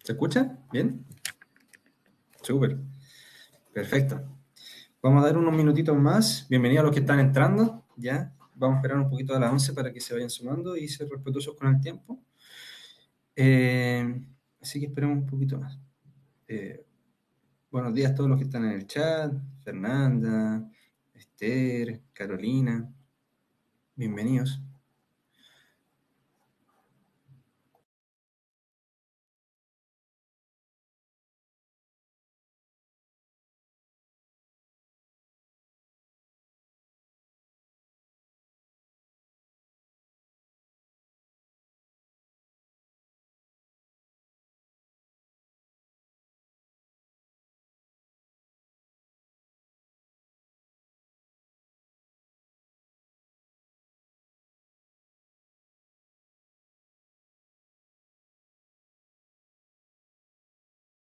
¿Se escucha? ¿Bien? Súper. Perfecto. Vamos a dar unos minutitos más. Bienvenidos a los que están entrando. Ya. Vamos a esperar un poquito a las 11 para que se vayan sumando y ser respetuosos con el tiempo. Así que esperamos un poquito más. Buenos días a todos los que están en el chat. Fernanda, Esther, Carolina. Bienvenidos.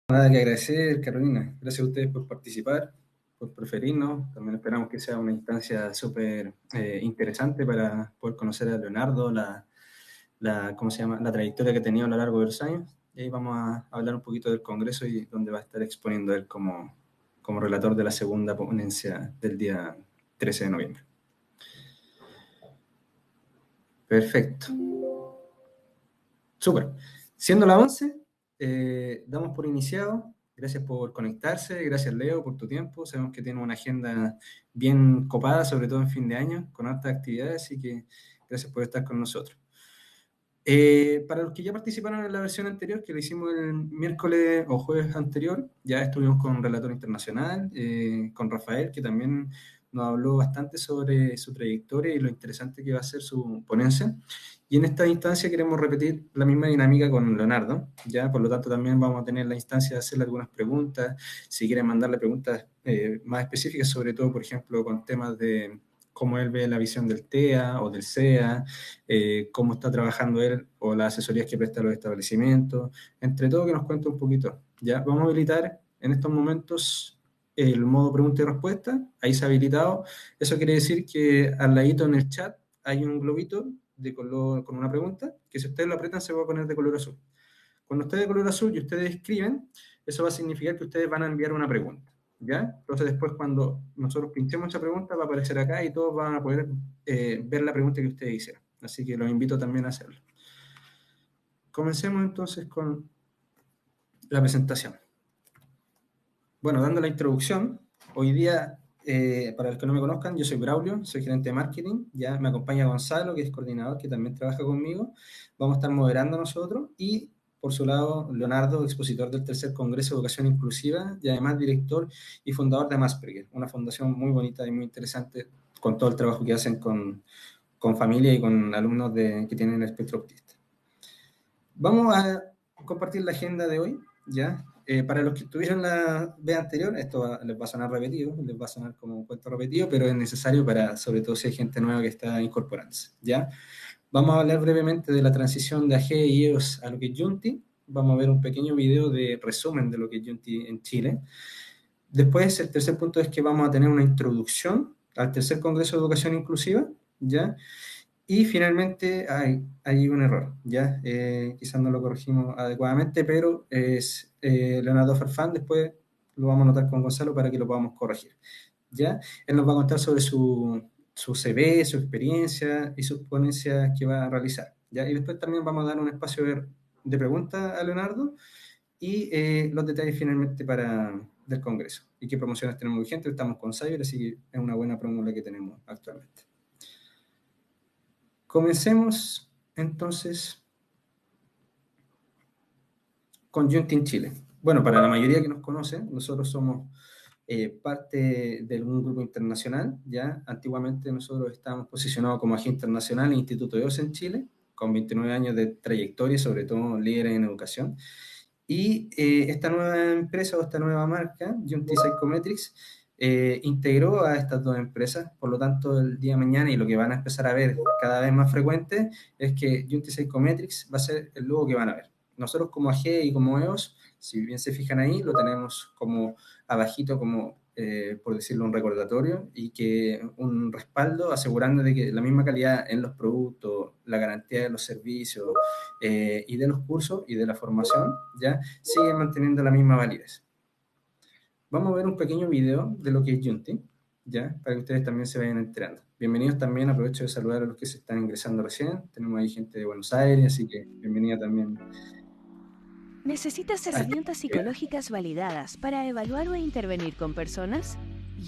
Nada que agradecer, Carolina. Gracias a ustedes por participar, por preferirnos. También esperamos que sea una instancia súper interesante para poder conocer a Leonardo, ¿cómo se llama? La trayectoria que ha tenido a lo largo de los años. Y ahí vamos a hablar un poquito del Congreso y donde va a estar exponiendo él como relator de la segunda ponencia del día 13 de noviembre. Perfecto. Súper. Siendo las 11, damos por iniciado. Gracias por conectarse, gracias Leo por tu tiempo. Sabemos que tienes una agenda bien copada, sobre todo en fin de año, con altas actividades, así que gracias por estar con nosotros. Para los que ya participaron en la versión anterior, que lo hicimos el miércoles o jueves anterior, ya estuvimos con un relator internacional, con Rafael, que también nos habló bastante sobre su trayectoria y lo interesante que va a ser su ponencia. Y en esta instancia queremos repetir la misma dinámica con Leonardo, ya por lo tanto también vamos a tener la instancia de hacerle algunas preguntas, si quieren mandarle preguntas más específicas, sobre todo, por ejemplo, con temas de cómo él ve la visión del TEA o del CEA, cómo está trabajando él o las asesorías que presta a los establecimientos, entre todo que nos cuente un poquito. Ya vamos a habilitar en estos momentos el modo pregunta y respuesta, ahí se ha habilitado. Eso quiere decir que al ladito en el chat hay un globito de color, con una pregunta, que si ustedes lo apretan se va a poner de color azul. Cuando esté de color azul y ustedes escriben, eso va a significar que ustedes van a enviar una pregunta. ¿Ya? Entonces después cuando nosotros pinchemos esa pregunta va a aparecer acá y todos van a poder ver la pregunta que ustedes hicieron. Así que los invito también a hacerlo. Comencemos entonces con la presentación. Bueno, dando la introducción, hoy día, para los que no me conozcan, yo soy Braulio, soy gerente de marketing, ya me acompaña Gonzalo, que es coordinador, que también trabaja conmigo, vamos a estar moderando nosotros, y por su lado, Leonardo, expositor del tercer Congreso de Educación Inclusiva, y además director y fundador de Masperger, una fundación muy bonita y muy interesante con todo el trabajo que hacen con familia y con alumnos que tienen el espectro autista. Vamos a compartir la agenda de hoy, ¿ya? Para los que tuvieron la vez anterior, esto les va a sonar repetido, les va a sonar como un cuento repetido, pero es necesario para, sobre todo si hay gente nueva que está incorporándose, ¿ya? Vamos a hablar brevemente de la transición de AG y EOS a lo que es Junti. Vamos a ver un pequeño video de resumen de lo que es Junti en Chile. Después, el tercer punto es que vamos a tener una introducción al tercer Congreso de Educación Inclusiva, ¿ya? Y finalmente hay un error, ¿ya? Quizás no lo corregimos adecuadamente, pero es Leonardo Farfán, después lo vamos a anotar con Gonzalo para que lo podamos corregir, ¿ya? Él nos va a contar sobre su CV, su experiencia y sus ponencias que va a realizar, ¿ya? Y después también vamos a dar un espacio de preguntas a Leonardo y los detalles finalmente del Congreso y qué promociones tenemos vigentes. Estamos con Cyber, así que es una buena promo la que tenemos actualmente. Comencemos entonces con Juntin Chile. Bueno, para la mayoría que nos conoce, nosotros somos parte de un grupo internacional, ¿ya? Antiguamente nosotros estábamos posicionados como agente internacional en Instituto EOS en Chile, con 29 años de trayectoria, sobre todo líderes en educación. Y esta nueva empresa o esta nueva marca, Junti Psychometrics, integró a estas dos empresas. Por lo tanto, el día de mañana y lo que van a empezar a ver cada vez más frecuente es que Junti Psychometrics va a ser el logo que van a ver. Nosotros como AG y como EOS, si bien se fijan ahí, lo tenemos como abajito, como por decirlo, un recordatorio y que un respaldo asegurando de que la misma calidad en los productos, la garantía de los servicios y de los cursos y de la formación, ya sigue manteniendo la misma validez. Vamos a ver un pequeño video de lo que es Yunti, ya, para que ustedes también se vayan enterando. Bienvenidos también, aprovecho de saludar a los que se están ingresando recién. Tenemos ahí gente de Buenos Aires, así que bienvenida también. ¿Necesitas herramientas psicológicas validadas para evaluar o intervenir con personas?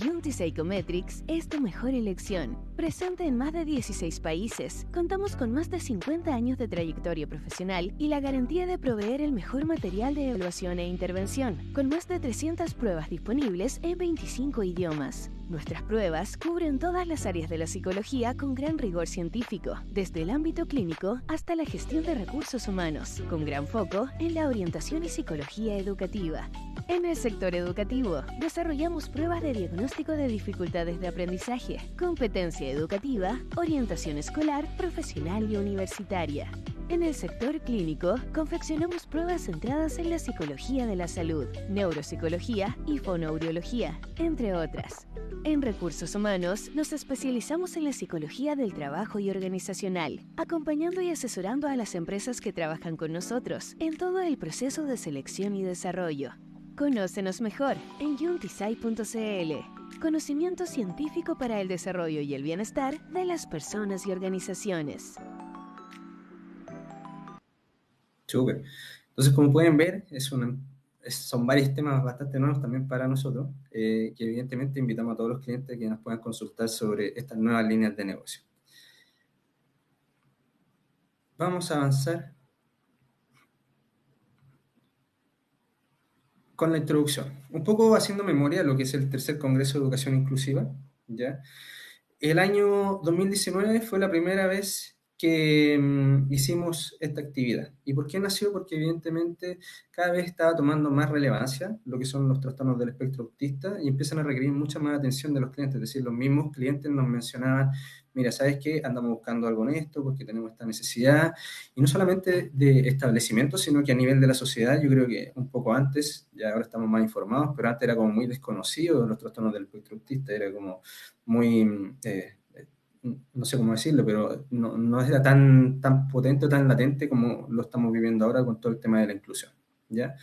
Unity Psychometrics es tu mejor elección. Presente en más de 16 países, contamos con más de 50 años de trayectoria profesional y la garantía de proveer el mejor material de evaluación e intervención, con más de 300 pruebas disponibles en 25 idiomas. Nuestras pruebas cubren todas las áreas de la psicología con gran rigor científico, desde el ámbito clínico hasta la gestión de recursos humanos, con gran foco en la orientación y psicología educativa. En el sector educativo, desarrollamos pruebas de diagnóstico de dificultades de aprendizaje, competencia educativa, orientación escolar, profesional y universitaria. En el sector clínico, confeccionamos pruebas centradas en la psicología de la salud, neuropsicología y fonoaudiología, entre otras. En recursos humanos, nos especializamos en la psicología del trabajo y organizacional, acompañando y asesorando a las empresas que trabajan con nosotros en todo el proceso de selección y desarrollo. Conócenos mejor en untisai.cl. Conocimiento científico para el desarrollo y el bienestar de las personas y organizaciones. Súper. Entonces, como pueden ver, son varios temas bastante nuevos también para nosotros, que evidentemente invitamos a todos los clientes que nos puedan consultar sobre estas nuevas líneas de negocio. Vamos a avanzar con la introducción. Un poco haciendo memoria de lo que es el tercer Congreso de Educación Inclusiva, ¿ya? El año 2019 fue la primera vez que hicimos esta actividad. ¿Y por qué nació? Porque evidentemente cada vez estaba tomando más relevancia lo que son los trastornos del espectro autista y empiezan a requerir mucha más atención de los clientes. Es decir, los mismos clientes nos mencionaban, mira, ¿sabes qué? Andamos buscando algo en esto porque tenemos esta necesidad. Y no solamente de establecimientos, sino que a nivel de la sociedad, yo creo que un poco antes, ya ahora estamos más informados, pero antes era como muy desconocido los trastornos del espectro autista, era como muy, no sé cómo decirlo, pero no era tan potente o tan latente como lo estamos viviendo ahora con todo el tema de la inclusión, ¿ya?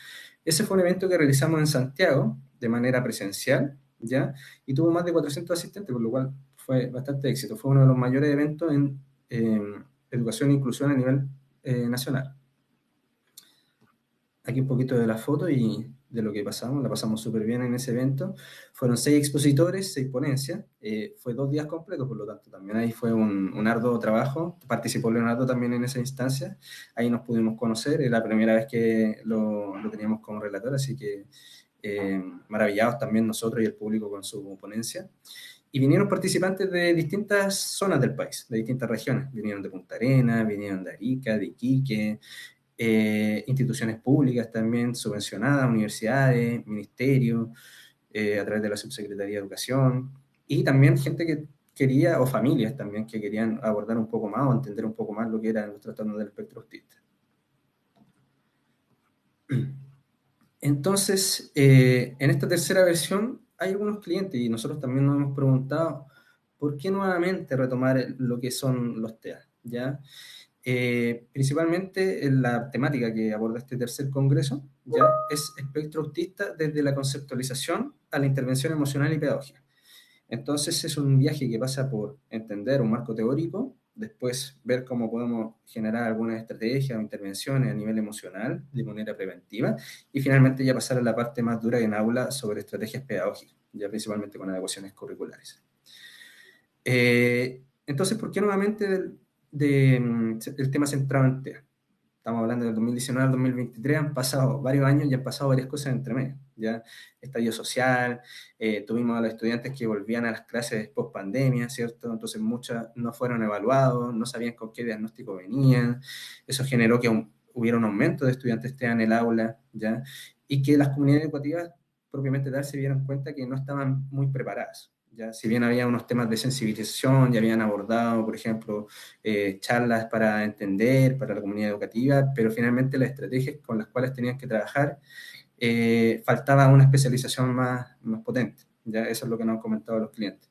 Ese fue un evento que realizamos en Santiago de manera presencial, ¿ya? Y tuvo más de 400 asistentes, por lo cual fue bastante éxito. Fue uno de los mayores eventos en educación e inclusión a nivel nacional. Aquí un poquito de la foto y de lo que pasamos, la pasamos súper bien en ese evento. Fueron 6 expositores, 6 ponencias, fue 2 días completos, por lo tanto también ahí fue un arduo trabajo, participó Leonardo también en esa instancia, ahí nos pudimos conocer, era la primera vez que lo teníamos como relator, así que maravillados también nosotros y el público con su ponencia. Y vinieron participantes de distintas zonas del país, de distintas regiones, vinieron de Punta Arenas, vinieron de Arica, de Iquique, instituciones públicas también subvencionadas, universidades, ministerios, a través de la Subsecretaría de Educación, y también gente que quería, o familias también, que querían abordar un poco más o entender un poco más lo que eran los trastornos del espectro autista. Entonces, en esta tercera versión hay algunos clientes y nosotros también nos hemos preguntado por qué nuevamente retomar lo que son los TEA, ¿ya? Principalmente en la temática que aborda este tercer congreso, ya es espectro autista desde la conceptualización a la intervención emocional y pedagógica. Entonces es un viaje que pasa por entender un marco teórico, después ver cómo podemos generar algunas estrategias o intervenciones a nivel emocional de manera preventiva y finalmente ya pasar a la parte más dura en aula sobre estrategias pedagógicas, ya principalmente con adecuaciones curriculares. Entonces, ¿por qué nuevamente el tema centrado en TEA? Estamos hablando del 2019 al 2023, han pasado varios años y han pasado varias cosas entre medio, ¿ya? Estallido social, tuvimos a los estudiantes que volvían a las clases post pandemia, ¿cierto? Entonces muchos no fueron evaluados, no sabían con qué diagnóstico venían, eso generó que hubiera un aumento de estudiantes TEA en el aula, ¿ya? Y que las comunidades educativas propiamente tal se dieron cuenta que no estaban muy preparadas. Ya, si bien había unos temas de sensibilización, ya habían abordado, por ejemplo, charlas para entender, para la comunidad educativa, pero finalmente las estrategias con las cuales tenían que trabajar, faltaba una especialización más potente. ¿ya? Eso es lo que nos han comentado los clientes.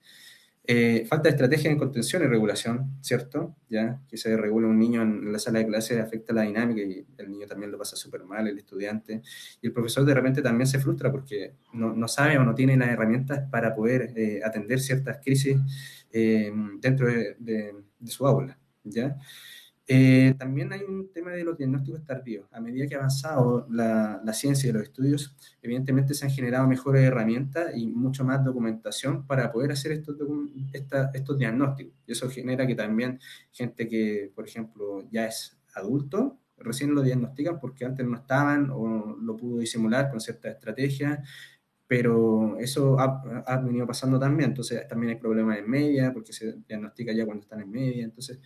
Falta de estrategia en contención y regulación, ¿cierto? ¿Ya? Que se regula un niño en la sala de clase afecta la dinámica y el niño también lo pasa súper mal, el estudiante. Y el profesor de repente también se frustra porque no sabe o no tiene las herramientas para poder atender ciertas crisis dentro de su aula, ¿ya? También hay un tema de los diagnósticos tardíos. A medida que ha avanzado la ciencia y los estudios, evidentemente se han generado mejores herramientas y mucho más documentación para poder hacer estos diagnósticos. Y eso genera que también gente que, por ejemplo, ya es adulto, recién lo diagnostican porque antes no estaban o lo pudo disimular con cierta estrategia, pero eso ha venido pasando también. Entonces también hay problemas en media porque se diagnostica ya cuando están en media. Entonces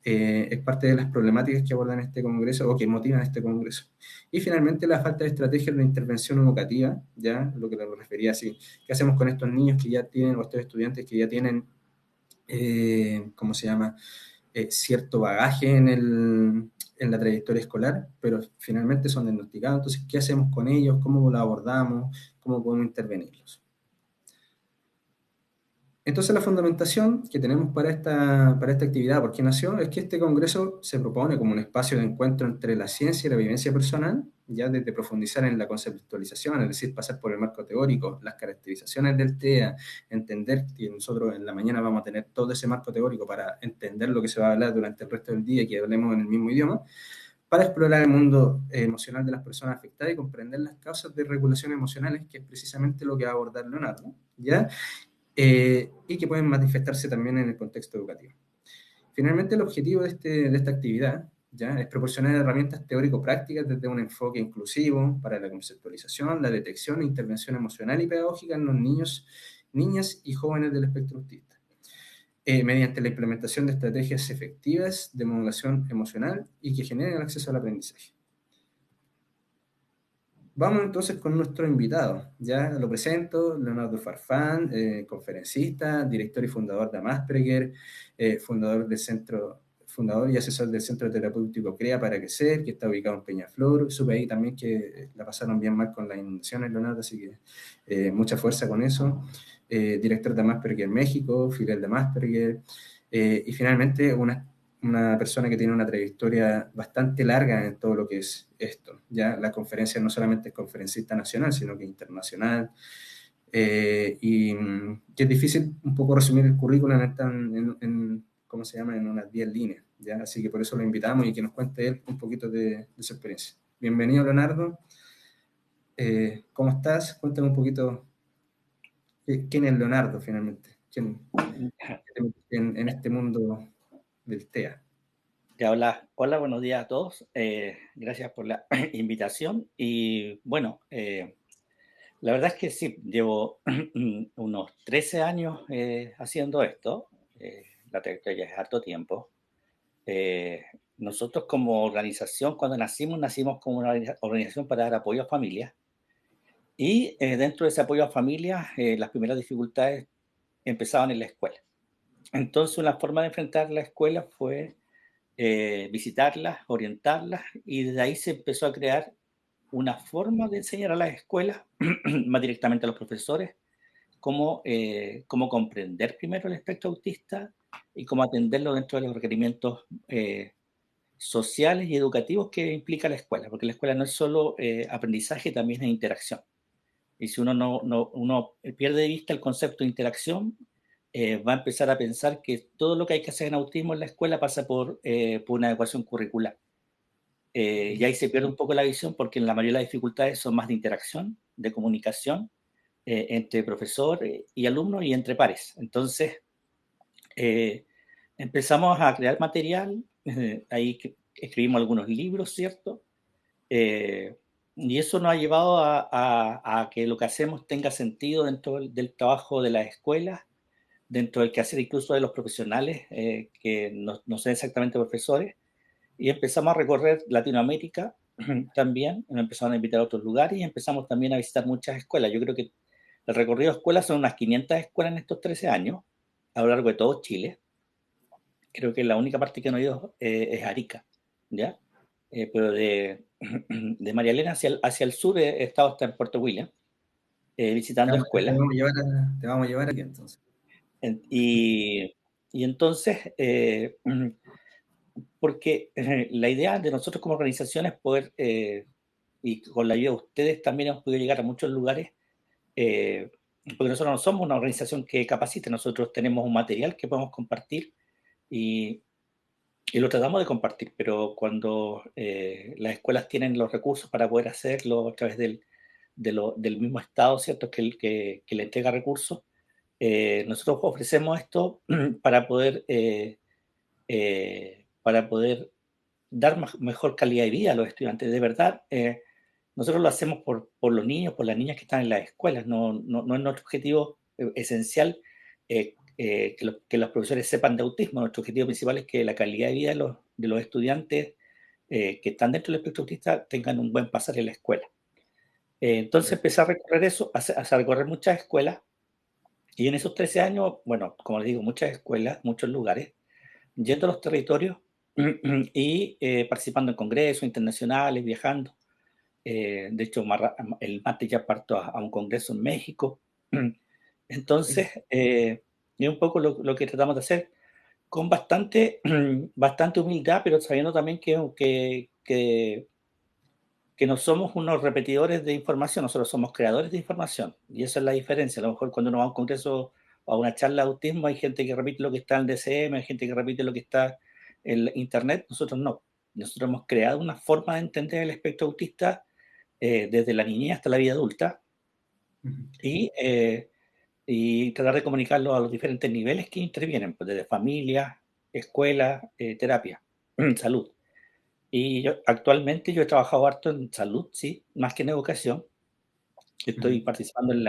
es parte de las problemáticas que abordan este congreso o que motivan este congreso. Y finalmente la falta de estrategias de intervención educativa, ya lo que me refería así, ¿qué hacemos con estos niños que ya tienen, o estos estudiantes que ya tienen, ¿cómo se llama? Cierto bagaje en la trayectoria escolar, pero finalmente son diagnosticados. Entonces, ¿qué hacemos con ellos? ¿Cómo lo abordamos? ¿Cómo podemos intervenirlos? Entonces la fundamentación que tenemos para esta actividad, ¿por qué nació? Es que este congreso se propone como un espacio de encuentro entre la ciencia y la vivencia personal, ya desde profundizar en la conceptualización, es decir, pasar por el marco teórico, las caracterizaciones del TEA, entender que nosotros en la mañana vamos a tener todo ese marco teórico para entender lo que se va a hablar durante el resto del día y que hablemos en el mismo idioma, para explorar el mundo emocional de las personas afectadas y comprender las causas de regulación emocionales, que es precisamente lo que va a abordar Leonardo, ¿ya? Y que pueden manifestarse también en el contexto educativo. Finalmente, el objetivo de esta actividad ¿ya? Es proporcionar herramientas teórico-prácticas desde un enfoque inclusivo para la conceptualización, la detección e intervención emocional y pedagógica en los niños, niñas y jóvenes del espectro autista, mediante la implementación de estrategias efectivas de modulación emocional y que generen el acceso al aprendizaje. Vamos entonces con nuestro invitado. Ya lo presento, Leonardo Farfán, conferencista, director y fundador de Amasperger, fundador y asesor del Centro Terapéutico CREA para Crecer, que está ubicado en Peñaflor. Supe ahí también que la pasaron bien mal con las inundaciones, Leonardo, así que mucha fuerza con eso. Director de Amasperger México, filial de Amasperger, y finalmente una persona que tiene una trayectoria bastante larga en todo lo que es esto. Ya la conferencia no solamente es conferencista nacional, sino que internacional. Y que es difícil un poco resumir el currículum ¿cómo se llama? En unas 10 líneas. ¿ya? Así que por eso lo invitamos y que nos cuente él un poquito de su experiencia. Bienvenido, Leonardo. ¿Cómo estás? Cuéntame un poquito quién es Leonardo finalmente. ¿Quién en este mundo del TEA? Hola, buenos días a todos. Gracias por la invitación. Y bueno, la verdad es que sí, llevo unos 13 años haciendo esto. La trayectoria es harto tiempo. Nosotros como organización, cuando nacimos como una organización para dar apoyo a familias. Y dentro de ese apoyo a familias, las primeras dificultades empezaban en la escuela. Entonces, una forma de enfrentar la escuela fue visitarlas, orientarlas, y desde ahí se empezó a crear una forma de enseñar a las escuelas, más directamente a los profesores, cómo comprender primero el espectro autista y cómo atenderlo dentro de los requerimientos sociales y educativos que implica la escuela, porque la escuela no es solo aprendizaje, también es interacción. Y si uno pierde de vista el concepto de interacción, va a empezar a pensar que todo lo que hay que hacer en autismo en la escuela pasa por una adecuación curricular. Y ahí se pierde un poco la visión porque en la mayoría de las dificultades son más de interacción, de comunicación entre profesor y alumno y entre pares. Entonces, empezamos a crear material, ahí escribimos algunos libros, ¿cierto? Y eso nos ha llevado a que lo que hacemos tenga sentido dentro del trabajo de las escuelas, dentro del quehacer incluso de los profesionales, que no son exactamente profesores, y empezamos a recorrer Latinoamérica también, nos empezaron a invitar a otros lugares y empezamos también a visitar muchas escuelas. Yo creo que el recorrido de escuelas son unas 500 escuelas en estos 13 años, a lo largo de todo Chile. Creo que la única parte que no he ido es Arica, ¿ya? Pero de María Elena hacia el sur he estado hasta en Puerto William. visitando escuelas. Te vamos a llevar aquí entonces. Y entonces, porque la idea de nosotros como organización es poder, y con la ayuda de ustedes también hemos podido llegar a muchos lugares, porque nosotros no somos una organización que capacite, nosotros tenemos un material que podemos compartir y, y lo tratamos de compartir, pero cuando las escuelas tienen los recursos para poder hacerlo a través del mismo Estado, ¿cierto? Que le entrega recursos, nosotros ofrecemos esto para poder dar mejor calidad de vida a los estudiantes. De verdad, nosotros lo hacemos por los niños, por las niñas que están en las escuelas. No es nuestro objetivo esencial que los profesores sepan de autismo. Nuestro objetivo principal es que la calidad de vida de los estudiantes que están dentro del espectro autista tengan un buen pasar en la escuela. Entonces empecé a recorrer eso, a recorrer muchas escuelas. Y en esos 13 años, bueno, como les digo, muchas escuelas, muchos lugares, yendo a los territorios y participando en congresos internacionales, viajando. De hecho, el martes ya parto a un congreso en México. Entonces, es un poco lo que tratamos de hacer con bastante humildad, pero sabiendo también que no somos unos repetidores de información, nosotros somos creadores de información. Y esa es la diferencia. A lo mejor cuando uno va a un congreso o a una charla de autismo, hay gente que repite lo que está en el DCM, hay gente que repite lo que está en Internet, nosotros no. Nosotros hemos creado una forma de entender el espectro autista desde la niñez hasta la vida adulta y tratar de comunicarlo a los diferentes niveles que intervienen, pues desde familia, escuela, terapia, salud. Y actualmente yo he trabajado harto en salud, sí, más que en educación. Estoy participando en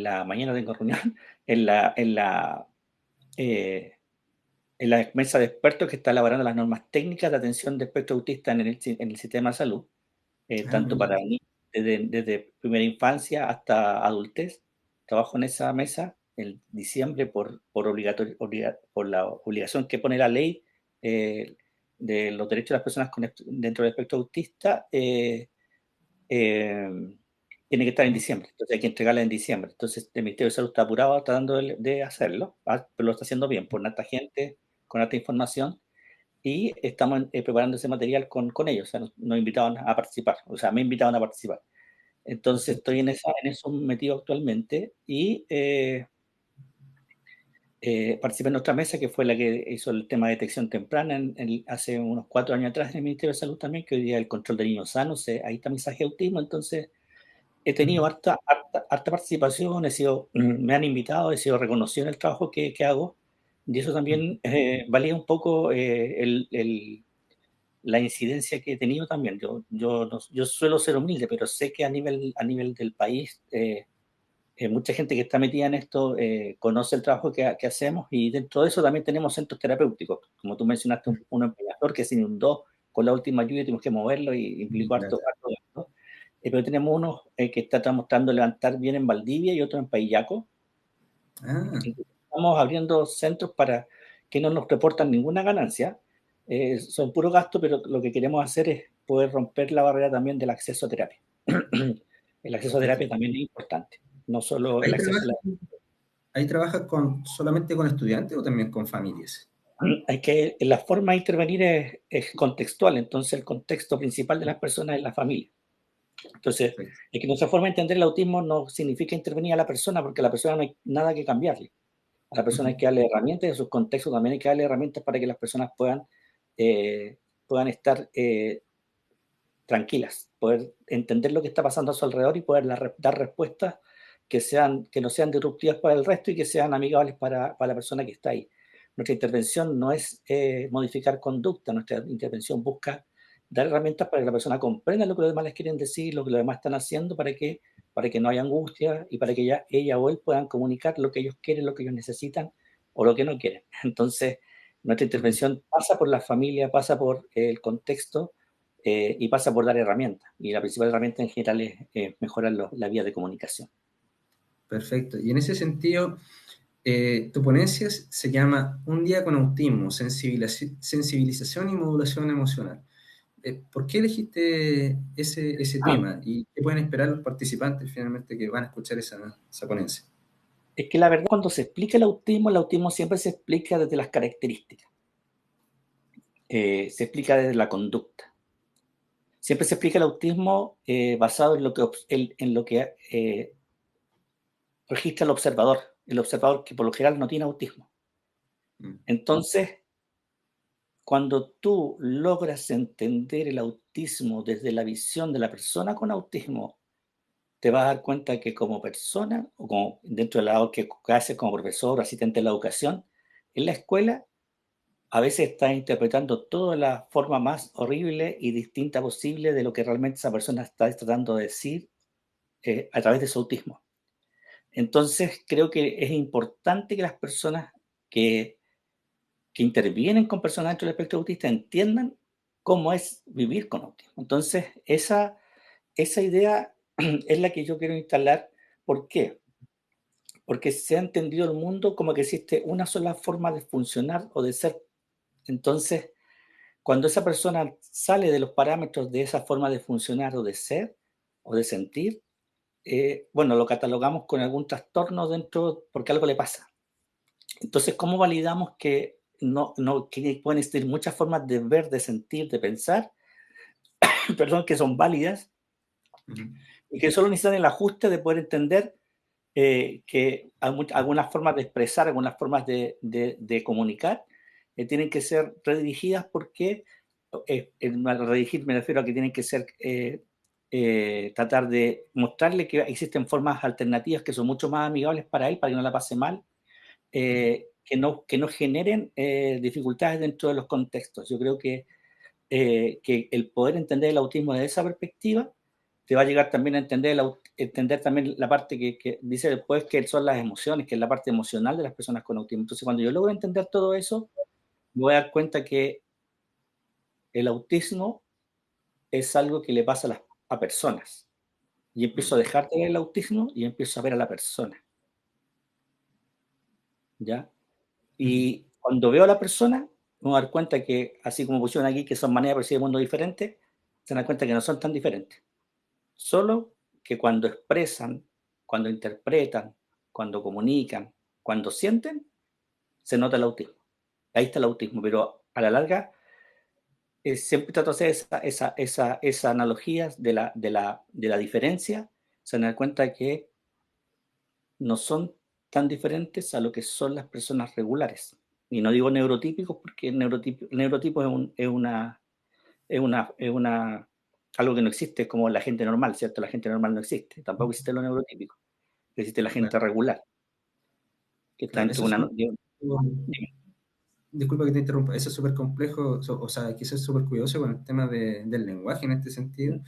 la mañana tengo reunión, en la mesa de expertos que está elaborando las normas técnicas de atención de espectro autista en el sistema de salud, tanto para niños desde primera infancia hasta adultez. Trabajo en esa mesa en diciembre por la obligación que pone la ley de los derechos de las personas dentro del espectro autista. Tiene que estar en diciembre, entonces hay que entregarla en diciembre. Entonces el Ministerio de Salud está apurado tratando de hacerlo, pero lo está haciendo bien, por harta gente, con harta información, y estamos preparando ese material con ellos. O sea, nos invitaban a participar, o sea, me invitaban a participar. Entonces estoy en eso metido actualmente y participé en otra mesa que fue la que hizo el tema de detección temprana hace unos 4 años atrás en el Ministerio de Salud también, que hoy día el control de niños sanos, ahí está mensaje de autismo. Entonces he tenido harta participación, me han invitado, he sido reconocido en el trabajo que hago, y eso también valía un poco la incidencia que he tenido también. Yo suelo ser humilde, pero sé que a nivel del país, mucha gente que está metida en esto conoce el trabajo que hacemos, y dentro de eso también tenemos centros terapéuticos. Como tú mencionaste, uno en Peñaflor que se inundó con la última lluvia, tuvimos que moverlo y implicó harto gasto. Pero tenemos unos que estamos tratando de levantar bien en Valdivia y otro en Payaco. Estamos abriendo centros para que no nos reportan ninguna ganancia. Son puro gasto, pero lo que queremos hacer es poder romper la barrera también del acceso a terapia. El acceso a terapia también es importante, no solo el acceso a la... ¿Ahí trabajas solamente con estudiantes o también con familias? La forma de intervenir es contextual, entonces el contexto principal de las personas es la familia. Entonces, es que nuestra forma de entender el autismo no significa intervenir a la persona, porque a la persona no hay nada que cambiarle. A la persona hay que darle herramientas, y a sus contextos también hay que darle herramientas para que las personas puedan estar tranquilas, poder entender lo que está pasando a su alrededor y poder dar respuestas que no sean disruptivas para el resto y que sean amigables para la persona que está ahí. Nuestra intervención no es modificar conducta, nuestra intervención busca dar herramientas para que la persona comprenda lo que los demás les quieren decir, lo que los demás están haciendo, para que no haya angustia y para que ella o él puedan comunicar lo que ellos quieren, lo que ellos necesitan o lo que no quieren. Entonces, nuestra intervención pasa por la familia, pasa por el contexto y pasa por dar herramientas. Y la principal herramienta en general es mejorar la vía de comunicación. Perfecto. Y en ese sentido, tu ponencia se llama Un día con autismo, sensibilización y modulación emocional. ¿por qué elegiste ese Ah, tema? ¿Y qué pueden esperar los participantes finalmente que van a escuchar esa ponencia? es que la verdad, cuando se explica el autismo siempre se explica desde las características, se explica desde la conducta. Siempre se explica el autismo basado en lo que registra el observador que por lo general no tiene autismo. Mm, Entonces, cuando tú logras entender el autismo desde la visión de la persona con autismo, te vas a dar cuenta que como persona, o como dentro del lado que haces como profesor o asistente de la educación, en la escuela, a veces estás interpretando toda la forma más horrible y distinta posible de lo que realmente esa persona está tratando de decir a través de su autismo. Entonces, creo que es importante que las personas que, que intervienen con personas dentro del espectro autista entiendan cómo es vivir con autismo. Entonces, esa idea es la que yo quiero instalar. ¿Por qué? Porque se ha entendido el mundo como que existe una sola forma de funcionar o de ser. Entonces, cuando esa persona sale de los parámetros de esa forma de funcionar o de ser o de sentir, bueno, lo catalogamos con algún trastorno dentro porque algo le pasa. Entonces, ¿cómo validamos que que pueden existir muchas formas de ver, de sentir, de pensar, perdón, que son válidas ujú, y que solo necesitan el ajuste de poder entender que algunas formas de expresar, algunas formas de comunicar, tienen que ser redirigidas porque, redirigir me refiero a que tienen que ser, tratar de mostrarle que existen formas alternativas que son mucho más amigables para él, para que no la pase mal, que no generen dificultades dentro de los contextos. Yo creo que el poder entender el autismo desde esa perspectiva te va a llegar también a entender también la parte que dice después que son las emociones, que es la parte emocional de las personas con autismo. Entonces, cuando yo logro entender todo eso, me voy a dar cuenta que el autismo es algo que le pasa a personas. Y empiezo a mm, dejar de ver el autismo y empiezo a ver a la persona, ¿ya? ujú, Y cuando veo a la persona, me voy a dar cuenta que, así como pusieron aquí, que son maneras de percibir el mundo diferentes, se dan cuenta que no son tan diferentes. Solo que cuando expresan, cuando interpretan, cuando comunican, cuando sienten, se nota el autismo. Ahí está el autismo, pero a la larga siempre trato de hacer esa analogía de la diferencia, se dan cuenta que no son tan diferentes a lo que son las personas regulares. Y no digo neurotípicos porque el neurotipo es una, algo que no existe, como la gente normal, ¿cierto? La gente normal no existe, tampoco existe lo neurotípico, existe la gente claro, regular, que está claro. dentro Eso de es una... súper, disculpa que te interrumpa, eso es súper complejo, o sea, hay que ser súper cuidadoso con el tema del lenguaje en este sentido,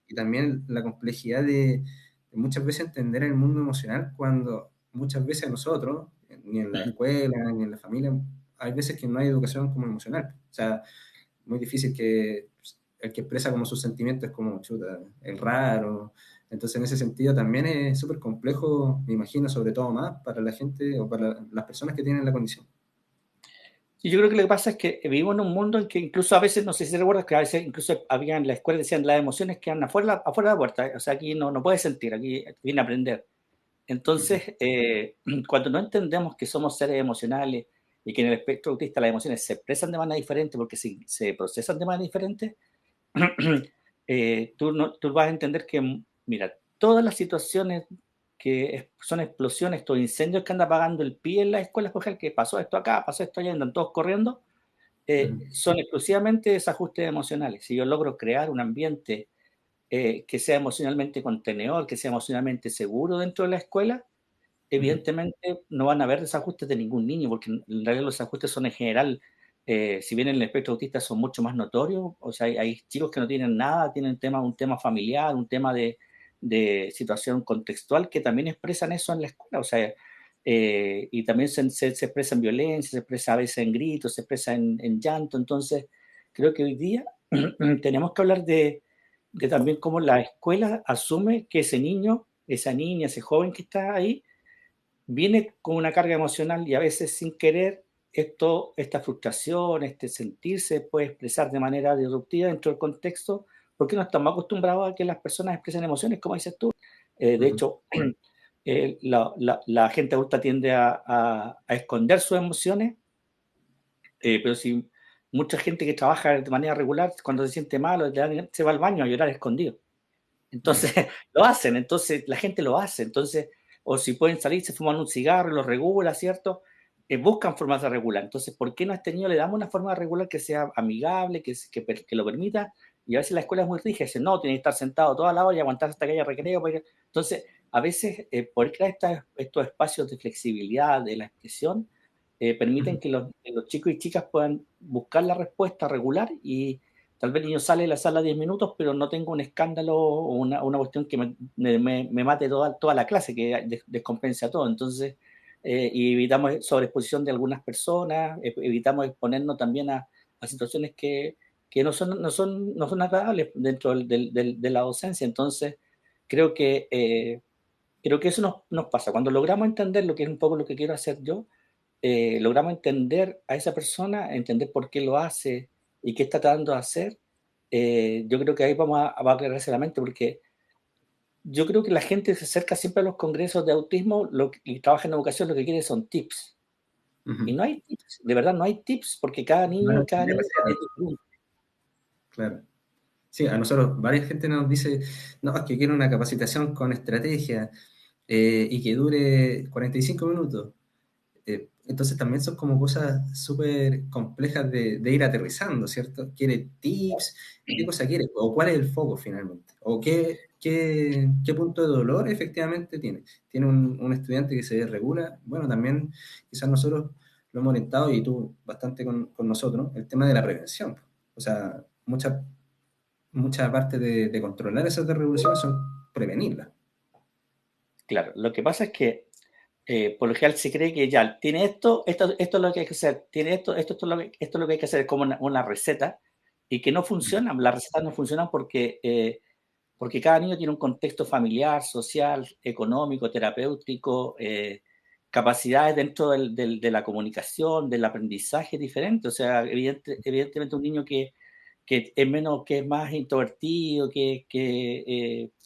y también la complejidad de muchas veces entender el mundo emocional cuando muchas veces a nosotros, ni en la escuela, ni en la familia, hay veces que no hay educación como emocional. O sea, muy difícil que el que expresa como sus sentimientos es como chuta, el raro. Entonces, en ese sentido también es súper complejo, me imagino, sobre todo más para la gente o para las personas que tienen la condición. Y yo creo que lo que pasa es que vivimos en un mundo en que incluso a veces, no sé si recuerdas, que a veces incluso había en la escuela decían las emociones quedan afuera de la puerta, o sea, aquí no puedes sentir, aquí viene a aprender. Ujú, Entonces, cuando no entendemos que somos seres emocionales y que en el espectro autista las emociones se expresan de manera diferente porque se procesan de manera diferente, tú vas a entender que, mira, todas las situaciones son explosiones, estos incendios que anda apagando el pie en las escuelas, por ejemplo, que pasó esto acá, pasó esto allá, andan todos corriendo, ujú, son exclusivamente desajustes emocionales. Si yo logro crear un ambiente que sea emocionalmente contenedor, que sea emocionalmente seguro dentro de la escuela, ujú. evidentemente no van a haber desajustes de ningún niño, porque en realidad los desajustes son en general, si bien en el espectro autista son mucho más notorios, o sea, hay chicos que no tienen nada, tienen un tema familiar, un tema de situación contextual, que también expresan eso en la escuela, o sea, y también se expresa en violencia, se expresa a veces en gritos, se expresa en llanto, entonces creo que hoy día tenemos que hablar de también cómo la escuela asume que ese niño, esa niña, ese joven que está ahí, viene con una carga emocional y a veces sin querer esta frustración, este sentirse puede expresar de manera disruptiva dentro del contexto, porque no estamos acostumbrados a que las personas expresen emociones, como dices tú. De Ujú. hecho, la gente adulta tiende a esconder sus emociones, pero si mucha gente que trabaja de manera regular, cuando se siente mal, se va al baño a llorar escondido. Entonces, lo hacen, entonces la gente lo hace, entonces, o si pueden salir, se fuman un cigarro, lo regula, ¿cierto? Buscan formas de regular. Entonces, ¿por qué no a este niño le damos una forma de regular que sea amigable, que lo permita? Y a veces la escuela es muy rígida, dice, no, tiene que estar sentado toda la hora y aguantar hasta que haya recreo. Entonces, a veces, poder crear estos espacios de flexibilidad de la expresión, permiten Ujú. que los chicos y chicas puedan buscar la respuesta regular y tal vez el niño sale de la sala 10 minutos, pero no tengo un escándalo o una cuestión que me mate toda la clase, que descompensa todo. Entonces, y evitamos sobreexposición de algunas personas, evitamos exponernos también a situaciones que no son agradables dentro de la docencia. Entonces, creo creo que eso nos pasa. Cuando logramos entender lo que es un poco lo que quiero hacer yo, logramos entender a esa persona, entender por qué lo hace y qué está tratando de hacer, yo creo que ahí va a aclararse la mente, porque yo creo que la gente se acerca siempre a los congresos de autismo y trabaja en educación, lo que quiere son tips. Y Ujú. no hay tips, de verdad no hay tips, porque cada No, niño y cada de niña receta, es diferente. claro. Sí, a nosotros varias gente nos dice, no, es que quiero una capacitación con estrategia y que dure 45 minutos. Entonces también son como cosas súper complejas de ir aterrizando, ¿cierto? ¿Quiere tips? ¿Qué cosa quiere? ¿O cuál es el foco finalmente? ¿O qué punto de dolor efectivamente tiene? ¿Tiene un estudiante que se desregula? Bueno, también quizás nosotros lo hemos orientado y tú bastante con nosotros, el tema de la prevención. O sea, mucha parte de controlar esas desregulaciones son prevenirlas. Claro, lo que pasa es que por lo general se cree que ya tiene esto es lo que hay que hacer, tiene esto es lo que hay que hacer, es como una receta, y que no funciona, las recetas no funcionan porque cada niño tiene un contexto familiar, social, económico, terapéutico, capacidades dentro de la comunicación, del aprendizaje diferente. O sea, evidentemente un niño que es más introvertido, que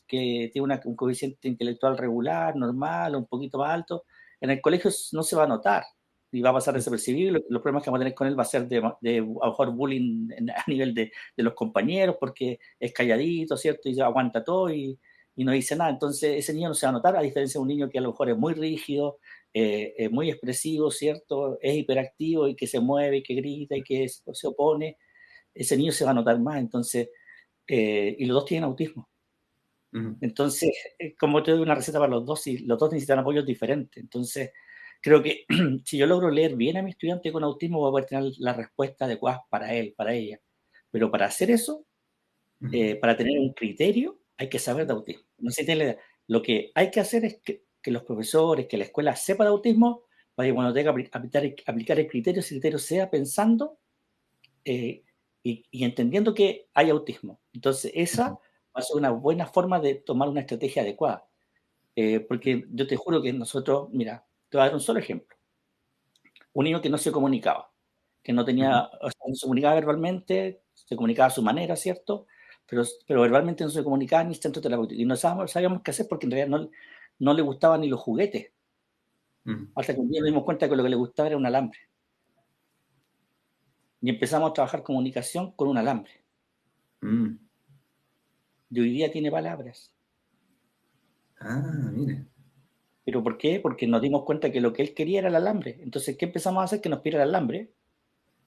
tiene un coeficiente intelectual regular, normal, un poquito más alto, en el colegio no se va a notar y va a pasar desapercibido. Los problemas que vamos a tener con él va a ser a lo mejor bullying a nivel de los compañeros, porque es calladito, ¿cierto? Y aguanta todo y no dice nada. Entonces, ese niño no se va a notar, a diferencia de un niño que a lo mejor es muy rígido, es muy expresivo, ¿cierto? Es hiperactivo y que se mueve, y que grita y que se opone. Ese niño se va a notar más. Entonces, y los dos tienen autismo. Ujú. Entonces, como te doy una receta para los dos, y los dos necesitan apoyos diferentes. Entonces, creo que si yo logro leer bien a mi estudiante con autismo, voy a poder tener la respuesta adecuada para él, para ella. Pero para hacer eso, Ujú. para tener un criterio, hay que saber de autismo. No sé si tiene la idea. Lo que hay que hacer es que los profesores, que la escuela sepa de autismo, para que cuando tenga que aplicar el criterio, ese criterio sea pensando eh, y entendiendo que hay autismo. Entonces, esa va a ser una buena forma de tomar una estrategia adecuada. Porque yo te juro que nosotros, mira, te voy a dar un solo ejemplo. Un niño que no se comunicaba, que no Ujú. tenía, o sea, no se comunicaba verbalmente, se comunicaba a su manera, ¿cierto? Pero verbalmente no se comunicaba ni centro terapéutico. Y no sabíamos qué hacer porque en realidad no le gustaban ni los juguetes. Ujú. Hasta que un día nos dimos cuenta que lo que le gustaba era un alambre. Y empezamos a trabajar comunicación con un alambre. Mm. Y hoy día tiene palabras. Ah, mire. ¿Pero por qué? Porque nos dimos cuenta que lo que él quería era el alambre. Entonces, ¿qué empezamos a hacer? Que nos pidiera el alambre.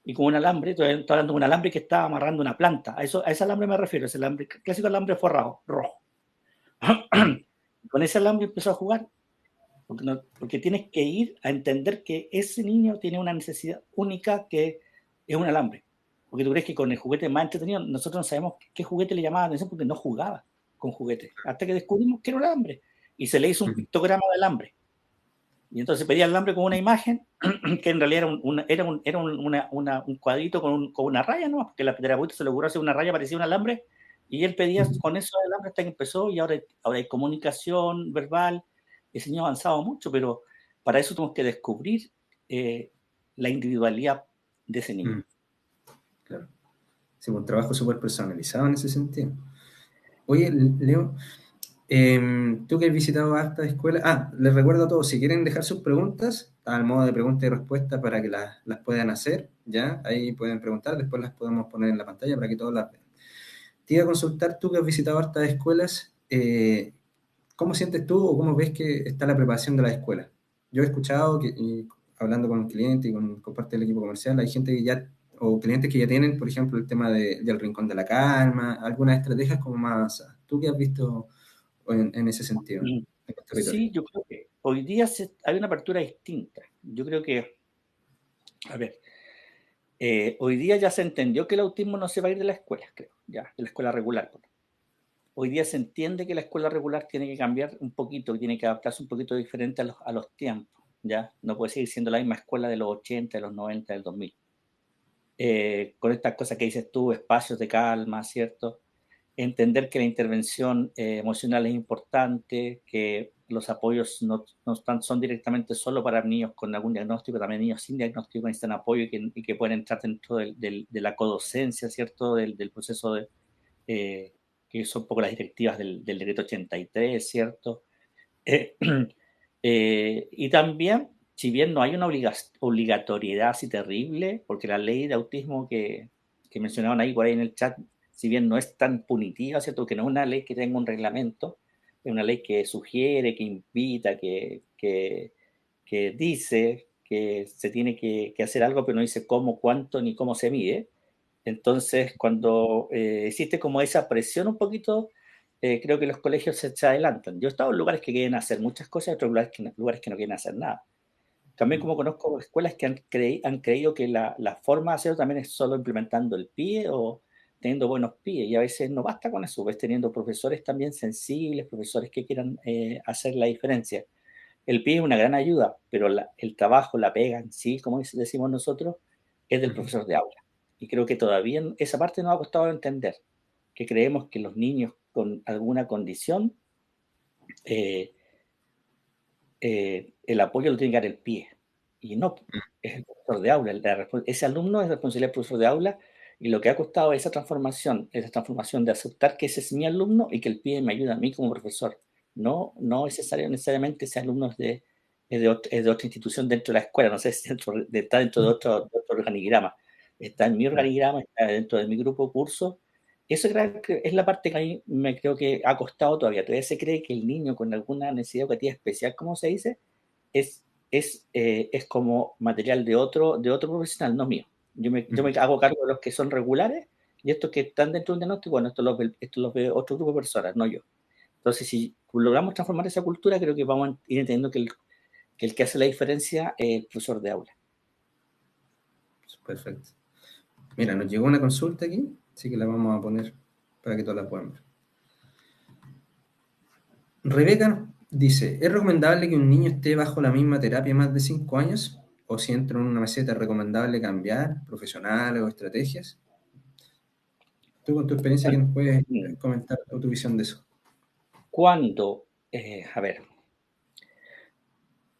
Y con un alambre, estoy hablando de un alambre que estaba amarrando una planta. A ese alambre me refiero, ese alambre, clásico alambre forrado, rojo. Mm. Con ese alambre empezó a jugar, porque tienes que ir a entender que ese niño tiene una necesidad única que es un alambre. Porque tú crees que con el juguete más entretenido, nosotros no sabemos qué juguete le llamaba la atención porque no jugaba con juguetes. Hasta que descubrimos que era un alambre. Y se le hizo un Ujú. pictograma de alambre. Y entonces pedía el alambre con una imagen que en realidad un cuadrito con una raya, ¿no? Porque la terapeuta se le ocurrió hacer una raya parecida a un alambre y él pedía Ujú. con eso el alambre hasta que empezó y ahora hay comunicación verbal. Ese niño ha avanzado mucho, pero para eso tenemos que descubrir eh, la individualidad de ese niño. Claro. Sí, un trabajo súper personalizado en ese sentido. Oye, Leo, tú que has visitado hartas escuelas, les recuerdo a todos, si quieren dejar sus preguntas, al modo de pregunta y respuesta para que las puedan hacer, ¿ya? Ahí pueden preguntar, después las podemos poner en la pantalla para que todos las vean. Te iba a consultar, tú que has visitado hartas escuelas, ¿cómo sientes tú o cómo ves que está la preparación de las escuelas? Yo he escuchado, hablando con clientes y con parte del equipo comercial, hay gente que ya, o clientes que ya tienen, por ejemplo, el tema del Rincón de la Calma, algunas estrategias como más, ¿tú qué has visto en ese sentido, en el territorio? Sí, yo creo que hoy día hay una apertura distinta. Yo creo que, a ver, hoy día ya se entendió que el autismo no se va a ir de la escuela, creo, ya, de la escuela regular. Hoy día se entiende que la escuela regular tiene que cambiar un poquito, que tiene que adaptarse un poquito diferente a los tiempos, ¿ya? No puede seguir siendo la misma escuela de los 80, de los 90, del 2000. Con estas cosas que dices tú, espacios de calma, ¿cierto? Entender que la intervención emocional es importante, que los apoyos no son directamente solo para niños con algún diagnóstico, también niños sin diagnóstico necesitan apoyo y que pueden entrar dentro de la codocencia, ¿cierto? Del proceso que son un poco las directivas del decreto 83, ¿cierto? Y también, si bien no hay una obligatoriedad así terrible, porque la ley de autismo que mencionaban ahí por ahí en el chat, si bien no es tan punitiva, ¿cierto? Que no es una ley que tenga un reglamento, es una ley que sugiere, que invita, que dice que se tiene que hacer algo, pero no dice cómo, cuánto ni cómo se mide. Entonces, cuando existe como esa presión un poquito, creo que los colegios se adelantan. Yo he estado en lugares que quieren hacer muchas cosas y otros lugares que no quieren hacer nada. También como conozco escuelas que han creído que la forma de hacerlo también es solo implementando el PIE o teniendo buenos PIE, y a veces no basta con eso, ves teniendo profesores también sensibles, profesores que quieran hacer la diferencia. El PIE es una gran ayuda, pero el trabajo, la pega en sí, como decimos nosotros, es del profesor de aula. Y creo que todavía esa parte nos ha costado entender, que creemos que los niños con alguna condición, el apoyo lo tiene que dar el PIE. Y no, es el profesor de aula. Ese alumno es responsabilidad del profesor de aula, y lo que ha costado esa transformación de aceptar que ese es mi alumno y que el PIE me ayuda a mí como profesor. No necesariamente ese alumno es de otra institución dentro de la escuela, no sé si está dentro de otro organigrama. Está en mi organigrama, está dentro de mi grupo curso. Eso es la parte que a mí me creo que ha costado todavía. Todavía se cree que el niño con alguna necesidad educativa especial, como se dice, es como material de otro profesional, no mío. Yo me hago cargo de los que son regulares, y estos que están dentro de un diagnóstico, bueno, estos los ve otro grupo de personas, no yo. Entonces, si logramos transformar esa cultura, creo que vamos a ir entendiendo que el que hace la diferencia es el profesor de aula. Perfecto. Mira, nos llegó una consulta aquí, así que la vamos a poner para que todos la puedan ver. Rebeca dice, ¿es recomendable que un niño esté bajo la misma terapia más de 5 años? ¿O si entra en una meseta es recomendable cambiar profesionales o estrategias? Tú con tu experiencia, ¿qué nos puedes comentar o tu visión de eso? A ver,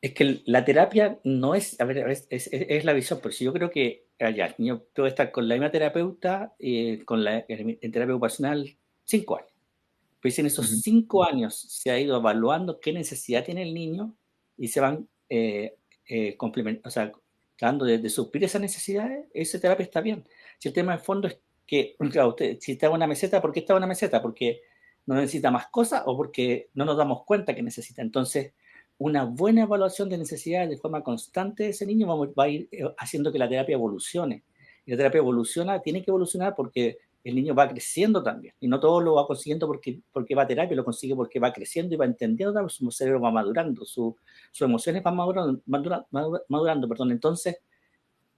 es que la terapia no es, a ver, es la visión, pero si yo creo que el niño puede estar con la misma terapeuta, en terapia ocupacional 5 años. Pues en esos 5 años se ha ido evaluando qué necesidad tiene el niño y se van complementando, o sea, tratando de suplir esas necesidades. Esa terapia está bien. Si el tema de fondo es que, claro, si está en una meseta, ¿por qué está en una meseta? ¿Porque no necesita más cosas o porque no nos damos cuenta que necesita? Entonces, una buena evaluación de necesidades de forma constante de ese niño va a ir haciendo que la terapia evolucione. Y la terapia tiene que evolucionar porque el niño va creciendo también, y no todo lo va consiguiendo porque va a terapia, lo consigue porque va creciendo y va entendiendo, su cerebro va madurando, sus emociones van madurando, perdón. Entonces,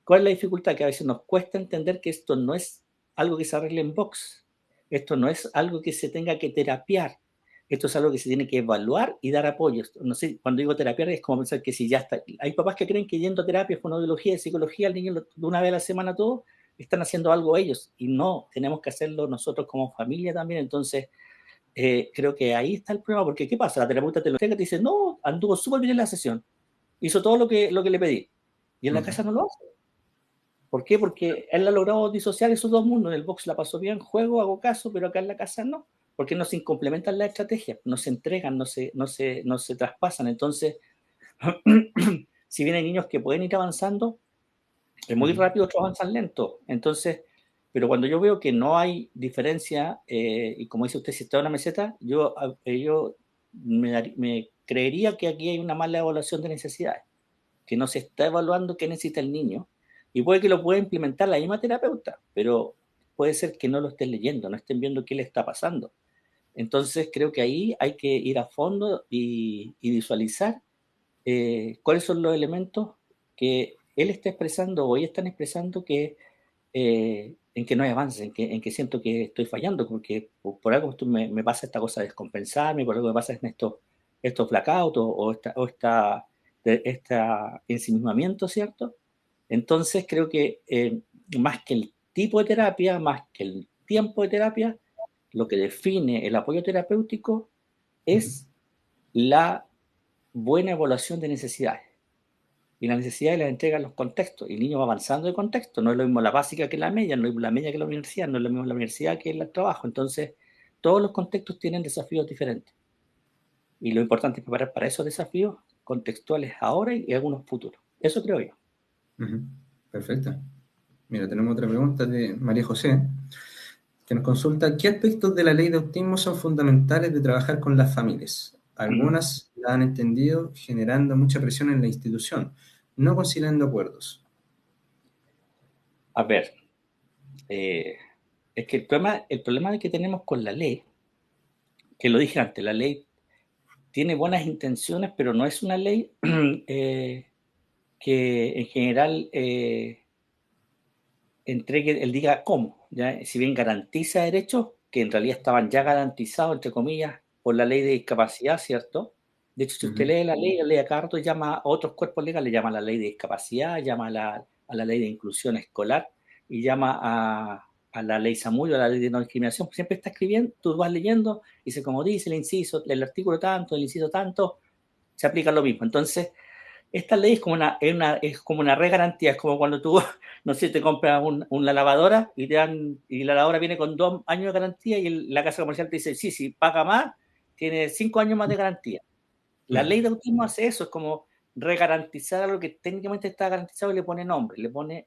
¿cuál es la dificultad? Que a veces nos cuesta entender que esto no es algo que se arregle en box, esto no es algo que se tenga que terapiar, esto es algo que se tiene que evaluar y dar apoyos. No sé, cuando digo terapiar es como pensar que si ya está, hay papás que creen que yendo a terapia, fonoaudiología, psicología, al niño de una vez a la semana todo, están haciendo algo ellos, y no, tenemos que hacerlo nosotros como familia también. Entonces, creo que ahí está el problema, porque ¿qué pasa? La terapeuta te lo entrega y te dice, no, anduvo súper bien en la sesión, hizo todo lo que le pedí, y en la casa no lo hace. ¿Por qué? Porque él ha logrado disociar esos dos mundos. En el box la pasó bien, juego, hago caso, pero acá en la casa no. Porque no se complementan las estrategias, no se entregan, no se traspasan. Entonces, si bien hay niños que pueden ir avanzando, es muy rápido, otros avanzan lento. Entonces, pero cuando yo veo que no hay diferencia, y como dice usted, si está en una meseta, yo me creería que aquí hay una mala evaluación de necesidades, que no se está evaluando qué necesita el niño, y puede que lo pueda implementar la misma terapeuta, pero puede ser que no lo estén leyendo, no estén viendo qué le está pasando. Entonces creo que ahí hay que ir a fondo y visualizar cuáles son los elementos que él está expresando o ellos están expresando que en que no hay avance, en que siento que estoy fallando, porque por algo me pasa esta cosa de descompensarme, por algo me pasa estos blackouts esta ensimismamiento, ¿cierto? Entonces creo que más que el tipo de terapia, más que el tiempo de terapia, lo que define el apoyo terapéutico es la buena evaluación de necesidades. Y las necesidades las entregan los contextos. Y el niño va avanzando de contexto. No es lo mismo la básica que la media, no es lo mismo la media que la universidad, no es lo mismo la universidad que el trabajo. Entonces, todos los contextos tienen desafíos diferentes. Y lo importante es preparar para esos desafíos contextuales ahora y algunos futuros. Eso creo yo. Perfecto. Mira, tenemos otra pregunta de María José, que nos consulta: ¿qué aspectos de la ley de autismo son fundamentales de trabajar con las familias? Algunas la han entendido generando mucha presión en la institución, no conciliando acuerdos. A ver, es que el problema que tenemos con la ley, que lo dije antes, la ley tiene buenas intenciones, pero no es una ley que en general entregue, él diga cómo, ¿ya? Si bien garantiza derechos que en realidad estaban ya garantizados, entre comillas, por la ley de discapacidad, ¿cierto? De hecho, si usted lee la ley a cada rato llama a otros cuerpos legales, llama a la ley de discapacidad, llama a la ley de inclusión escolar y llama a la ley Samudio, a la ley de no discriminación. Siempre está escribiendo, tú vas leyendo, dice como dice el inciso, el artículo tanto, el inciso tanto, se aplica lo mismo. Entonces, esta ley es como una regarantía, es como cuando tú, no sé, te compras una lavadora y la lavadora viene con 2 años de garantía y la casa comercial te dice, sí, sí, paga más, tiene 5 años más de garantía. La ley de autismo hace eso, es como regarantizar algo que técnicamente está garantizado y le pone nombre,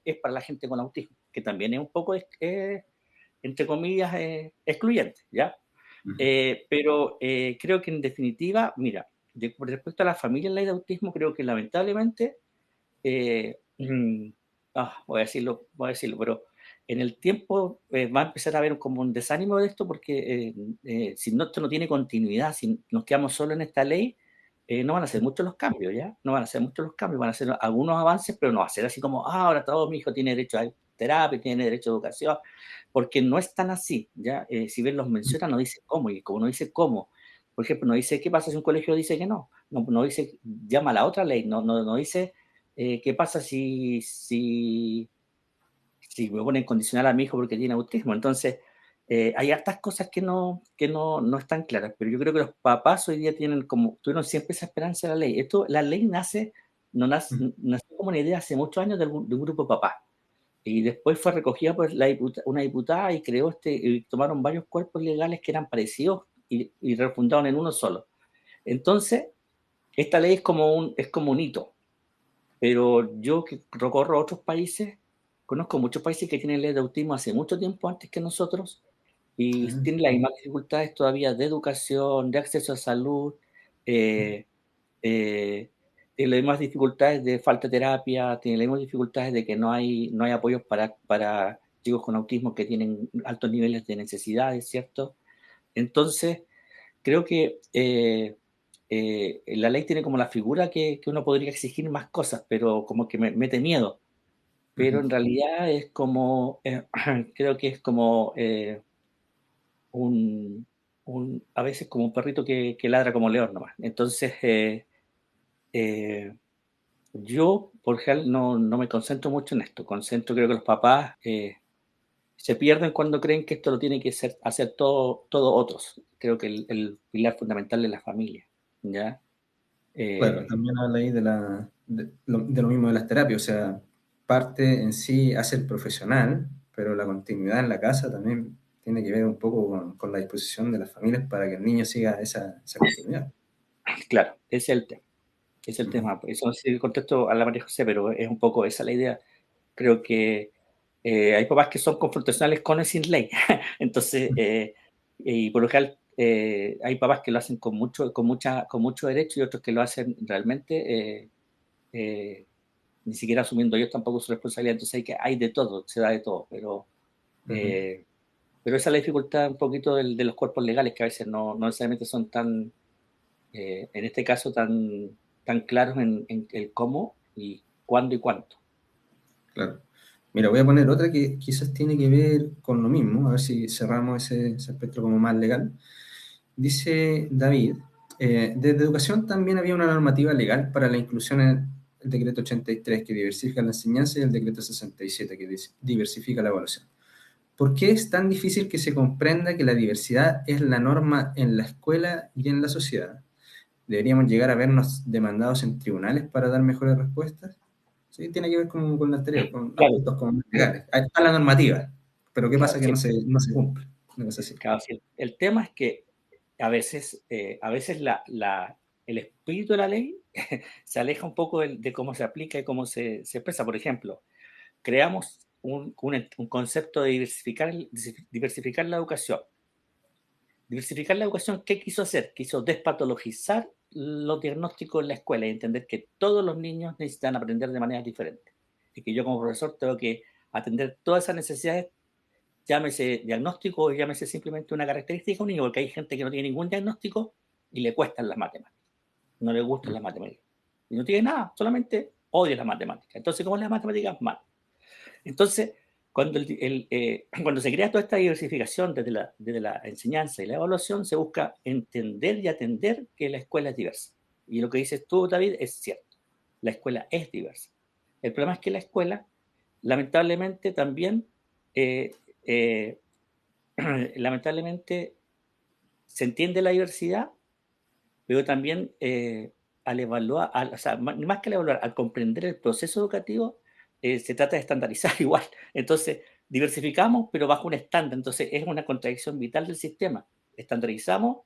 es para la gente con autismo, que también es un poco, entre comillas, excluyente, ¿ya? Pero creo que en definitiva, mira, respecto a la familia en la ley de autismo, creo que lamentablemente, voy a decirlo, pero en el tiempo va a empezar a haber como un desánimo de esto porque si no, esto no tiene continuidad, si nos quedamos solo en esta ley, no van a ser muchos los cambios, ¿ya? No van a ser muchos los cambios, van a ser algunos avances, pero no va a ser así como, ahora todo mi hijo tiene derecho a terapia, tiene derecho a educación, porque no es tan así, ¿ya? Si bien los menciona, no dice cómo, y como no dice cómo, por ejemplo, no dice qué pasa si un colegio dice que no dice, llama a la otra ley, no dice qué pasa si me ponen condicional a mi hijo porque tiene autismo. Entonces, hay hartas cosas que no están claras, pero yo creo que los papás hoy día tuvieron siempre esa esperanza de la ley. La ley nació como una idea hace muchos años de un grupo de papás. Y después fue recogida por una diputada y y tomaron varios cuerpos legales que eran parecidos y refundaron en uno solo. Entonces, esta ley es como un hito, pero yo que recorro otros países, conozco muchos países que tienen ley de autismo hace mucho tiempo antes que nosotros y tienen las mismas dificultades todavía de educación, de acceso a salud, eh, tiene las mismas dificultades de falta de terapia, tiene las mismas dificultades de que no hay apoyos para chicos con autismo que tienen altos niveles de necesidades, ¿cierto? Entonces, creo que la ley tiene como la figura que uno podría exigir más cosas, pero como que me mete miedo. Pero en realidad es como, creo que es como a veces como un perrito que ladra como león nomás. Entonces, yo, por ejemplo, no me concentro mucho en esto. Creo que los papás se pierden cuando creen que esto lo tiene que hacer todo otros. Creo que el pilar fundamental es la familia, ¿ya? Claro, también habla ahí de de lo mismo de las terapias, o sea, parte en sí hace el profesional, pero la continuidad en la casa también tiene que ver un poco con la disposición de las familias para que el niño siga esa continuidad. Claro, ese es el tema. Es el Ujú, tema. Eso no sé si contesto a la María José, pero es un poco esa la idea. Creo que hay papás que son confrontacionales con y sin ley. Entonces, y por lo general, hay papás que lo hacen con mucho derecho y otros que lo hacen realmente ni siquiera asumiendo ellos tampoco su responsabilidad. Entonces hay de todo, se da de todo, ujú. pero esa es la dificultad un poquito de los cuerpos legales que a veces no necesariamente son tan, en este caso, tan claros en el cómo y cuándo y cuánto. Claro. Mira, voy a poner otra que quizás tiene que ver con lo mismo, a ver si cerramos ese aspecto como más legal. Dice David, desde educación también había una normativa legal para la inclusión en el decreto 83 que diversifica la enseñanza y el decreto 67 que diversifica la evaluación. ¿Por qué es tan difícil que se comprenda que la diversidad es la norma en la escuela y en la sociedad? ¿Deberíamos llegar a vernos demandados en tribunales para dar mejores respuestas? Sí, tiene que ver con lo anterior, con Claro, aspectos como legales. Ahí está la normativa, pero ¿qué claro, pasa que sí, no se cumple? Una cosa así. claro, sí. El tema es que a veces el espíritu de la ley se aleja un poco de cómo se aplica y cómo se expresa. Por ejemplo, creamos un concepto de diversificar la educación. Diversificar la educación, ¿qué quiso hacer? Quiso despatologizar los diagnósticos en la escuela y entender que todos los niños necesitan aprender de maneras diferentes. Y que yo como profesor tengo que atender todas esas necesidades, llámese diagnóstico o llámese simplemente una característica de un niño, porque hay gente que no tiene ningún diagnóstico y le cuestan las matemáticas, no le gustan las matemáticas. Y no tiene nada, solamente odia las matemáticas. Entonces, ¿cómo es las matemáticas? Mal. Entonces, cuando se crea toda esta diversificación desde la enseñanza y la evaluación, se busca entender y atender que la escuela es diversa. Y lo que dices tú, David, es cierto. La escuela es diversa. El problema es que la escuela, lamentablemente, también, eh, eh, lamentablemente, se entiende la diversidad, pero también al evaluar, o sea, más que al evaluar, al comprender el proceso educativo, se trata de estandarizar igual. Entonces, diversificamos, pero bajo un estándar. Entonces, es una contradicción vital del sistema. Estandarizamos,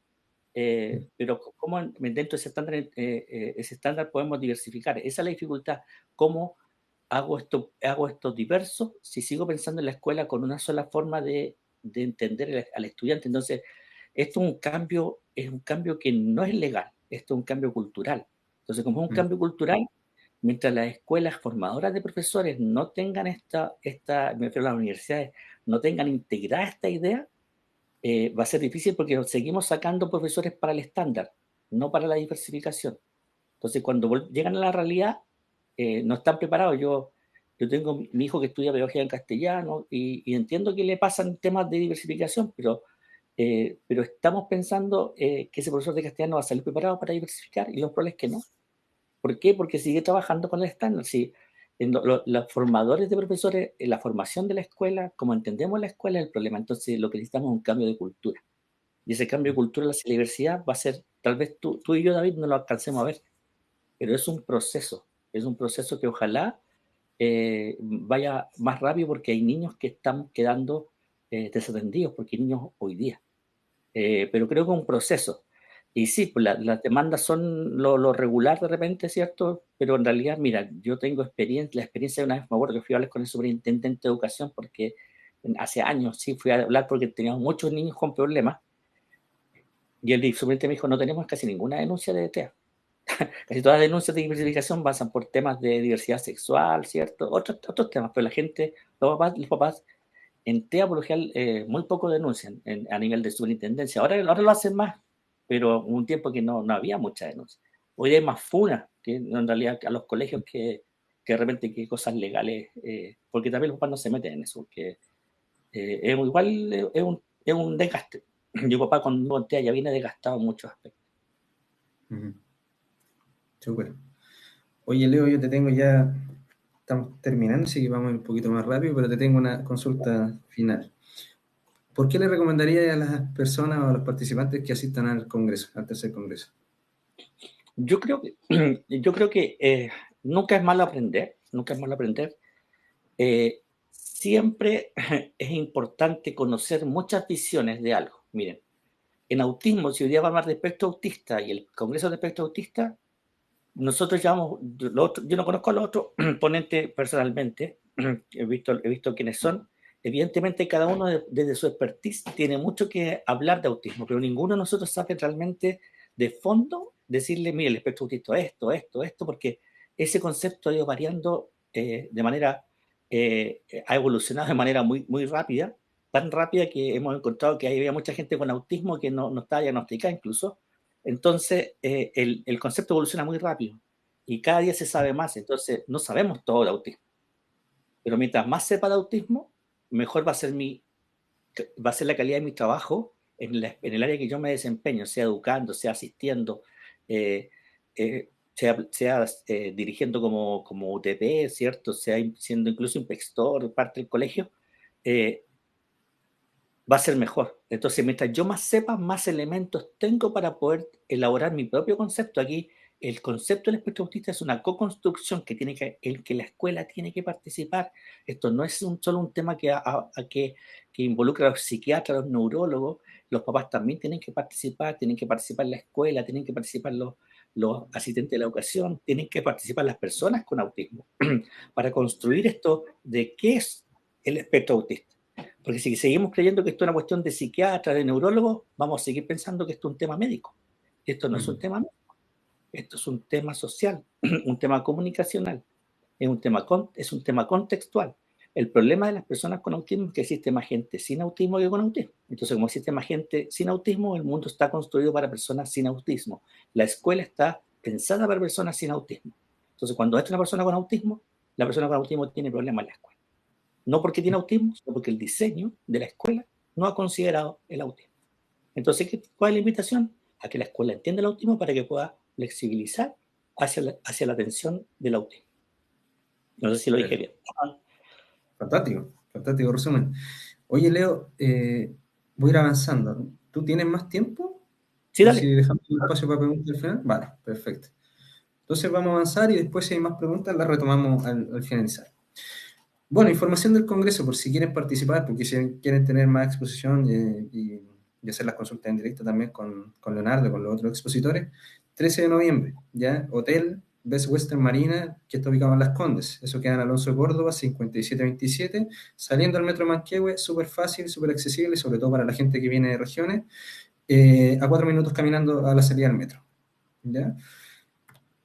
pero ¿cómo dentro de ese estándar podemos diversificar? Esa es la dificultad. ¿Cómo hago esto diverso si sigo pensando en la escuela con una sola forma de entender al estudiante? Entonces, esto es un cambio que no es legal, esto es un cambio cultural. Entonces, como es un cambio cultural, mientras las escuelas formadoras de profesores no tengan me refiero a las universidades, no tengan integrada esta idea, va a ser difícil porque seguimos sacando profesores para el estándar, no para la diversificación. Entonces, cuando llegan a la realidad, no están preparados. Yo tengo mi hijo que estudia pedagogía en castellano y entiendo que le pasan temas de diversificación, pero estamos pensando que ese profesor de castellano va a salir preparado para diversificar y los probables es que no. ¿Por qué? Porque sigue trabajando con el estándar. Si los formadores de profesores, la formación de la escuela, como entendemos la escuela, es el problema. Entonces, lo que necesitamos es un cambio de cultura. Y ese cambio de cultura hacia la diversidad va a ser, tal vez tú y yo, David, no lo alcancemos a ver, pero es un proceso que ojalá vaya más rápido porque hay niños que están quedando desatendidos, porque hay niños hoy día. Pero creo que es un proceso. Y sí, pues las demandas son lo regular de repente, ¿cierto? Pero en realidad, mira, yo tengo la experiencia de una vez, me acuerdo que fui a hablar con el superintendente de educación porque hace años, sí, fui a hablar porque teníamos muchos niños con problemas y el superintendente me dijo, no tenemos casi ninguna denuncia de TEA. Casi todas las denuncias de diversificación pasan por temas de diversidad sexual, ¿cierto? Otros temas, pero la gente, los papás en TEA por lo general muy poco denuncian a nivel de superintendencia. Ahora lo hacen más, pero hubo un tiempo que no había mucha denuncia. Hoy hay más funas que en realidad a los colegios que de repente que cosas legales, porque también los papás no se meten en eso, porque igual es un desgaste. Yo papá con TEA ya viene desgastado en muchos aspectos. Ujú. Súper. Oye, Leo, yo te tengo ya, estamos terminando, así que vamos un poquito más rápido, pero te tengo una consulta final. ¿Por qué le recomendaría a las personas o a los participantes que asistan al Congreso, al tercer Congreso? Yo creo que nunca es malo aprender, nunca es malo aprender. Siempre es importante conocer muchas visiones de algo. Miren, en autismo, si hoy día vamos a hablar de espectro autista y el Congreso de Espectro Autista, nosotros llamamos, yo no conozco a los otros ponentes personalmente, he visto quiénes son. Evidentemente, cada uno desde su expertise tiene mucho que hablar de autismo, pero ninguno de nosotros sabe realmente de fondo decirle, mire, el espectro autista esto, porque ese concepto ha ido variando de manera, ha evolucionado de manera muy, muy rápida, tan rápida que hemos encontrado que había mucha gente con autismo que no estaba diagnosticada incluso. Entonces, el concepto evoluciona muy rápido y cada día se sabe más, entonces no sabemos todo de autismo. Pero mientras más sepa de autismo, mejor va a ser la calidad de mi trabajo en el área que yo me desempeño, sea educando, sea asistiendo, sea dirigiendo como UTP, ¿cierto? Sea siendo incluso inspector, parte del colegio, va a ser mejor. Entonces, mientras yo más sepa, más elementos tengo para poder elaborar mi propio concepto. Aquí, el concepto del espectro autista es una co-construcción en que la escuela tiene que participar. Esto no es solo un tema que involucra a los psiquiatras, a los neurólogos. Los papás también tienen que participar la escuela, tienen que participar los asistentes de la educación, tienen que participar las personas con autismo para construir esto de qué es el espectro autista. Porque si seguimos creyendo que esto es una cuestión de psiquiatra, de neurólogos, vamos a seguir pensando que esto es un tema médico. Esto no es un tema médico, esto es un tema social, un tema comunicacional, es un tema contextual. El problema de las personas con autismo es que existe más gente sin autismo que con autismo. Entonces, como existe más gente sin autismo, el mundo está construido para personas sin autismo. La escuela está pensada para personas sin autismo. Entonces, cuando es una persona con autismo, la persona con autismo tiene problemas en la escuela. No porque tiene autismo, sino porque el diseño de la escuela no ha considerado el autismo. Entonces, ¿cuál es la invitación? A que la escuela entienda el autismo para que pueda flexibilizar hacia la atención del autismo. No sé si lo dije bien. Fantástico, fantástico resumen. Oye, Leo, voy a ir avanzando. ¿Tú tienes más tiempo? Sí, ¿O dale. si dejamos un espacio para preguntas al final? Vale, perfecto. Entonces vamos a avanzar y después si hay más preguntas las retomamos al finalizar. Bueno, información del Congreso por si quieren participar, porque si quieren tener más exposición y hacer las consultas en directo también con Leonardo, con los otros expositores. 13 de noviembre, ¿ya? Hotel Best Western Marina, que está ubicado en Las Condes. Eso queda en Alonso de Córdoba, 5727. Saliendo al Metro Manquehue, súper fácil, súper accesible, sobre todo para la gente que viene de regiones. A 4 minutos caminando a la salida del metro, ¿ya?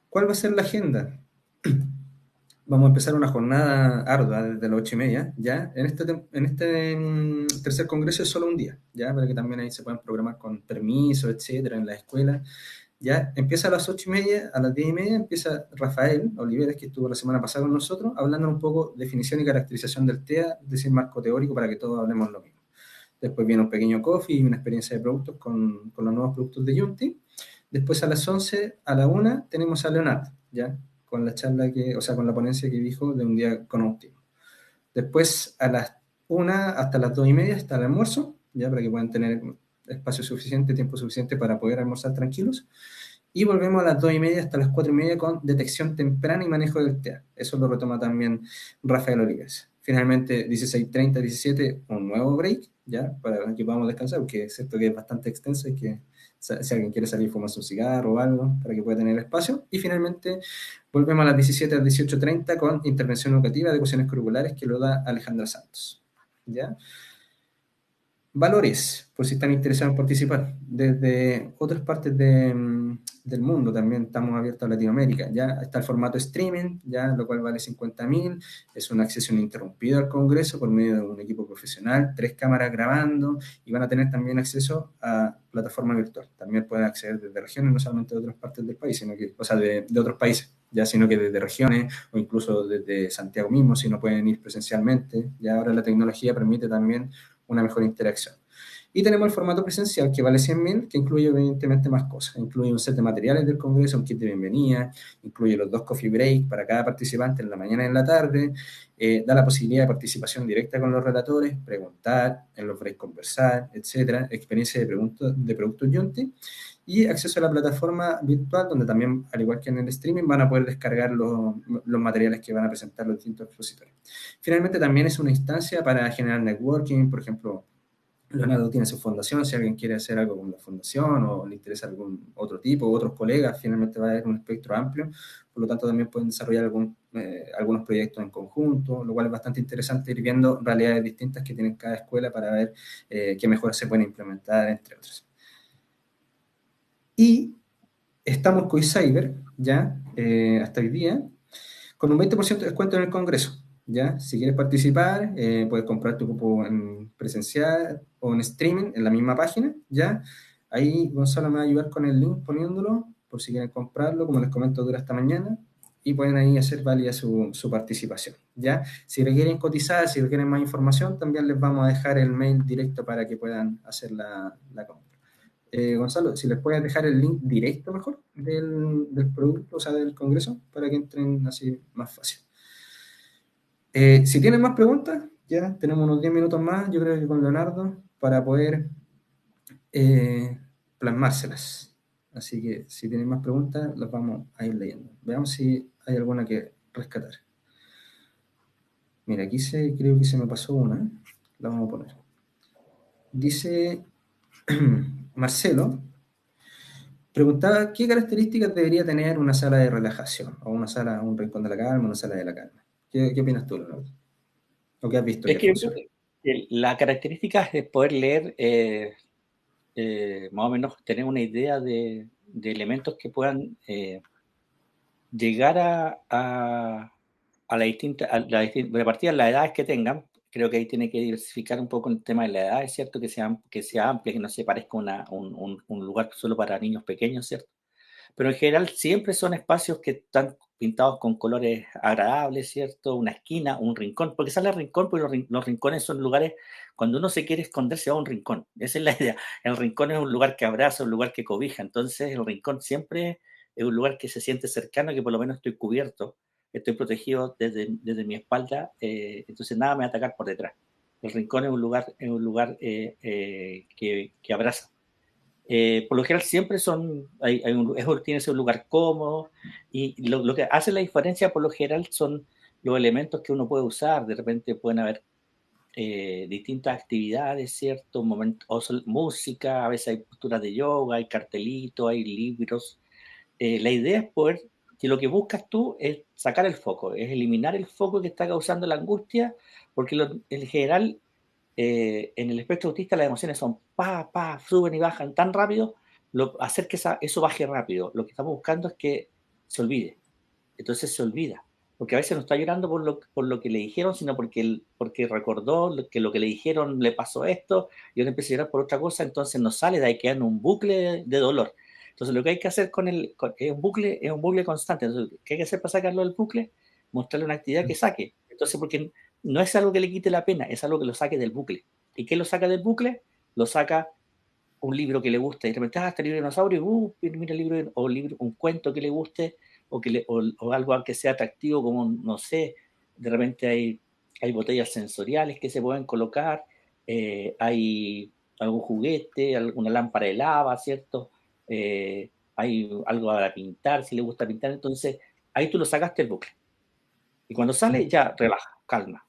¿Cuál va a ser la agenda? Vamos a empezar una jornada ardua desde las 8:30, ¿ya? En este tercer congreso es solo un día, ¿ya? Para que también ahí se puedan programar con permiso, etcétera, en la escuela, ¿ya? Empieza a las 8:30, a las 10:30 empieza Rafael Oliveres, que estuvo la semana pasada con nosotros, hablando un poco de definición y caracterización del TEA, es decir, marco teórico para que todos hablemos lo mismo. Después viene un pequeño coffee y una experiencia de productos con los nuevos productos de Unity. Después a las 11, a la 1, tenemos a Leonardo, ¿ya? Con la charla con la ponencia que dijo de un día con autismo. Después a las 1 hasta las 2:30 está el almuerzo, ya para que puedan tener espacio suficiente, tiempo suficiente para poder almorzar tranquilos. Y volvemos a las 2:30 hasta las 4:30 con detección temprana y manejo del TEA. Eso lo retoma también Rafael Olivares. Finalmente, 16:30, 17, un nuevo break, ya, para que podamos descansar, porque es cierto que es bastante extenso y que si alguien quiere salir, fumarse un cigarro o algo, para que pueda tener espacio. Y finalmente, volvemos a las 17 a las 18:30 con intervención educativa de cuestiones curriculares que lo da Alejandra Santos, ¿ya? Valores, por si están interesados en participar. Desde otras partes del mundo también estamos abiertos a Latinoamérica. Ya está el formato streaming, ya, lo cual vale 50.000. Es un acceso ininterrumpido al Congreso por medio de un equipo profesional, 3 cámaras grabando y van a tener también acceso a plataforma virtual. También pueden acceder desde regiones, no solamente de otras partes del país, sino que, o sea, de otros países, ya, sino que desde regiones o incluso desde Santiago mismo, si no pueden ir presencialmente. Ya ahora la tecnología permite también una mejor interacción. Y tenemos el formato presencial que vale 100.000, que incluye evidentemente más cosas. Incluye un set de materiales del Congreso, un kit de bienvenida, incluye los 2 coffee breaks para cada participante en la mañana y en la tarde, da la posibilidad de participación directa con los relatores, preguntar, en los breaks conversar, etcétera, experiencia de productos Unity. y acceso a la plataforma virtual, donde también, al igual que en el streaming, van a poder descargar los materiales que van a presentar los distintos expositores. Finalmente, también es una instancia para generar networking, por ejemplo, Leonardo tiene su fundación, si alguien quiere hacer algo con la fundación o le interesa algún otro tipo, otros colegas, finalmente va a haber un espectro amplio, por lo tanto también pueden desarrollar algunos proyectos en conjunto, lo cual es bastante interesante ir viendo realidades distintas que tiene cada escuela para ver qué mejoras se pueden implementar, entre otras. Y estamos con Cyber, ya, hasta hoy día, con un 20% de descuento en el Congreso. ¿Ya? Si quieres participar, puedes comprar tu cupo en presencial o en streaming en la misma página. ¿Ya? Ahí Gonzalo me va a ayudar con el link poniéndolo, por si quieren comprarlo, como les comento, dura hasta mañana. Y pueden ahí hacer válida su participación. ¿Ya? Si requieren cotizar, si requieren más información, también les vamos a dejar el mail directo para que puedan hacer la compra. Gonzalo, si les puedes dejar el link directo mejor del producto, o sea, del congreso, para que entren así más fácil. Si tienen más preguntas, ya tenemos unos 10 minutos más, yo creo que con Leonardo, para poder plasmárselas. Así que si tienen más preguntas, las vamos a ir leyendo. Veamos si hay alguna que rescatar. Mira, aquí creo que se me pasó una. La vamos a poner. Dice Marcelo, preguntaba qué características debería tener una sala de relajación, o una sala, un rincón de la calma, una sala de la calma. ¿Qué opinas tú, Leonardo? ¿O qué has visto Es que que yo creo funciona? que la característica es poder leer, más o menos tener una idea de elementos que puedan llegar a de partida las edades que tengan. Creo que ahí tiene que diversificar un poco el tema de la edad, es cierto, que sea amplia, que no se parezca un lugar solo para niños pequeños, ¿cierto? Pero en general siempre son espacios que están pintados con colores agradables, ¿cierto? Una esquina, un rincón, porque sale el rincón, porque los rincones son lugares, cuando uno se quiere esconder, se va a un rincón, esa es la idea. El rincón es un lugar que abraza, un lugar que cobija, entonces el rincón siempre es un lugar que se siente cercano, que por lo menos estoy cubierto, estoy protegido desde mi espalda, entonces nada me va a atacar por detrás. El rincón es un lugar que abraza. Por lo general siempre tiene que ser un lugar cómodo y lo que hace la diferencia por lo general son los elementos que uno puede usar. De repente pueden haber distintas actividades, ¿cierto? Música, a veces hay posturas de yoga, hay cartelitos, hay libros. La idea es poder, que lo que buscas tú es sacar el foco, es eliminar el foco que está causando la angustia, porque en general en el espectro autista las emociones son suben y bajan tan rápido, hacer que eso baje rápido. Lo que estamos buscando es que se olvide. Entonces se olvida. Porque a veces no está llorando por lo que le dijeron, sino porque recordó que lo que le dijeron le pasó esto, y ahora empieza a llorar por otra cosa, entonces no sale de ahí, queda en un bucle de dolor. Entonces lo que hay que hacer es un bucle constante. Entonces, ¿qué hay que hacer para sacarlo del bucle? Mostrarle una actividad que saque. Entonces, porque no es algo que le quite la pena, es algo que lo saque del bucle. ¿Y qué lo saca del bucle? Lo saca un libro que le guste, y de repente, este libro de dinosaurio, mira el libro, un cuento que le guste, o algo que sea atractivo, como, no sé, de repente hay botellas sensoriales que se pueden colocar, hay algún juguete, alguna lámpara de lava, ¿cierto? Hay algo para pintar, si le gusta pintar, entonces ahí tú lo sacaste del bucle. Y cuando sale, ya relaja, calma.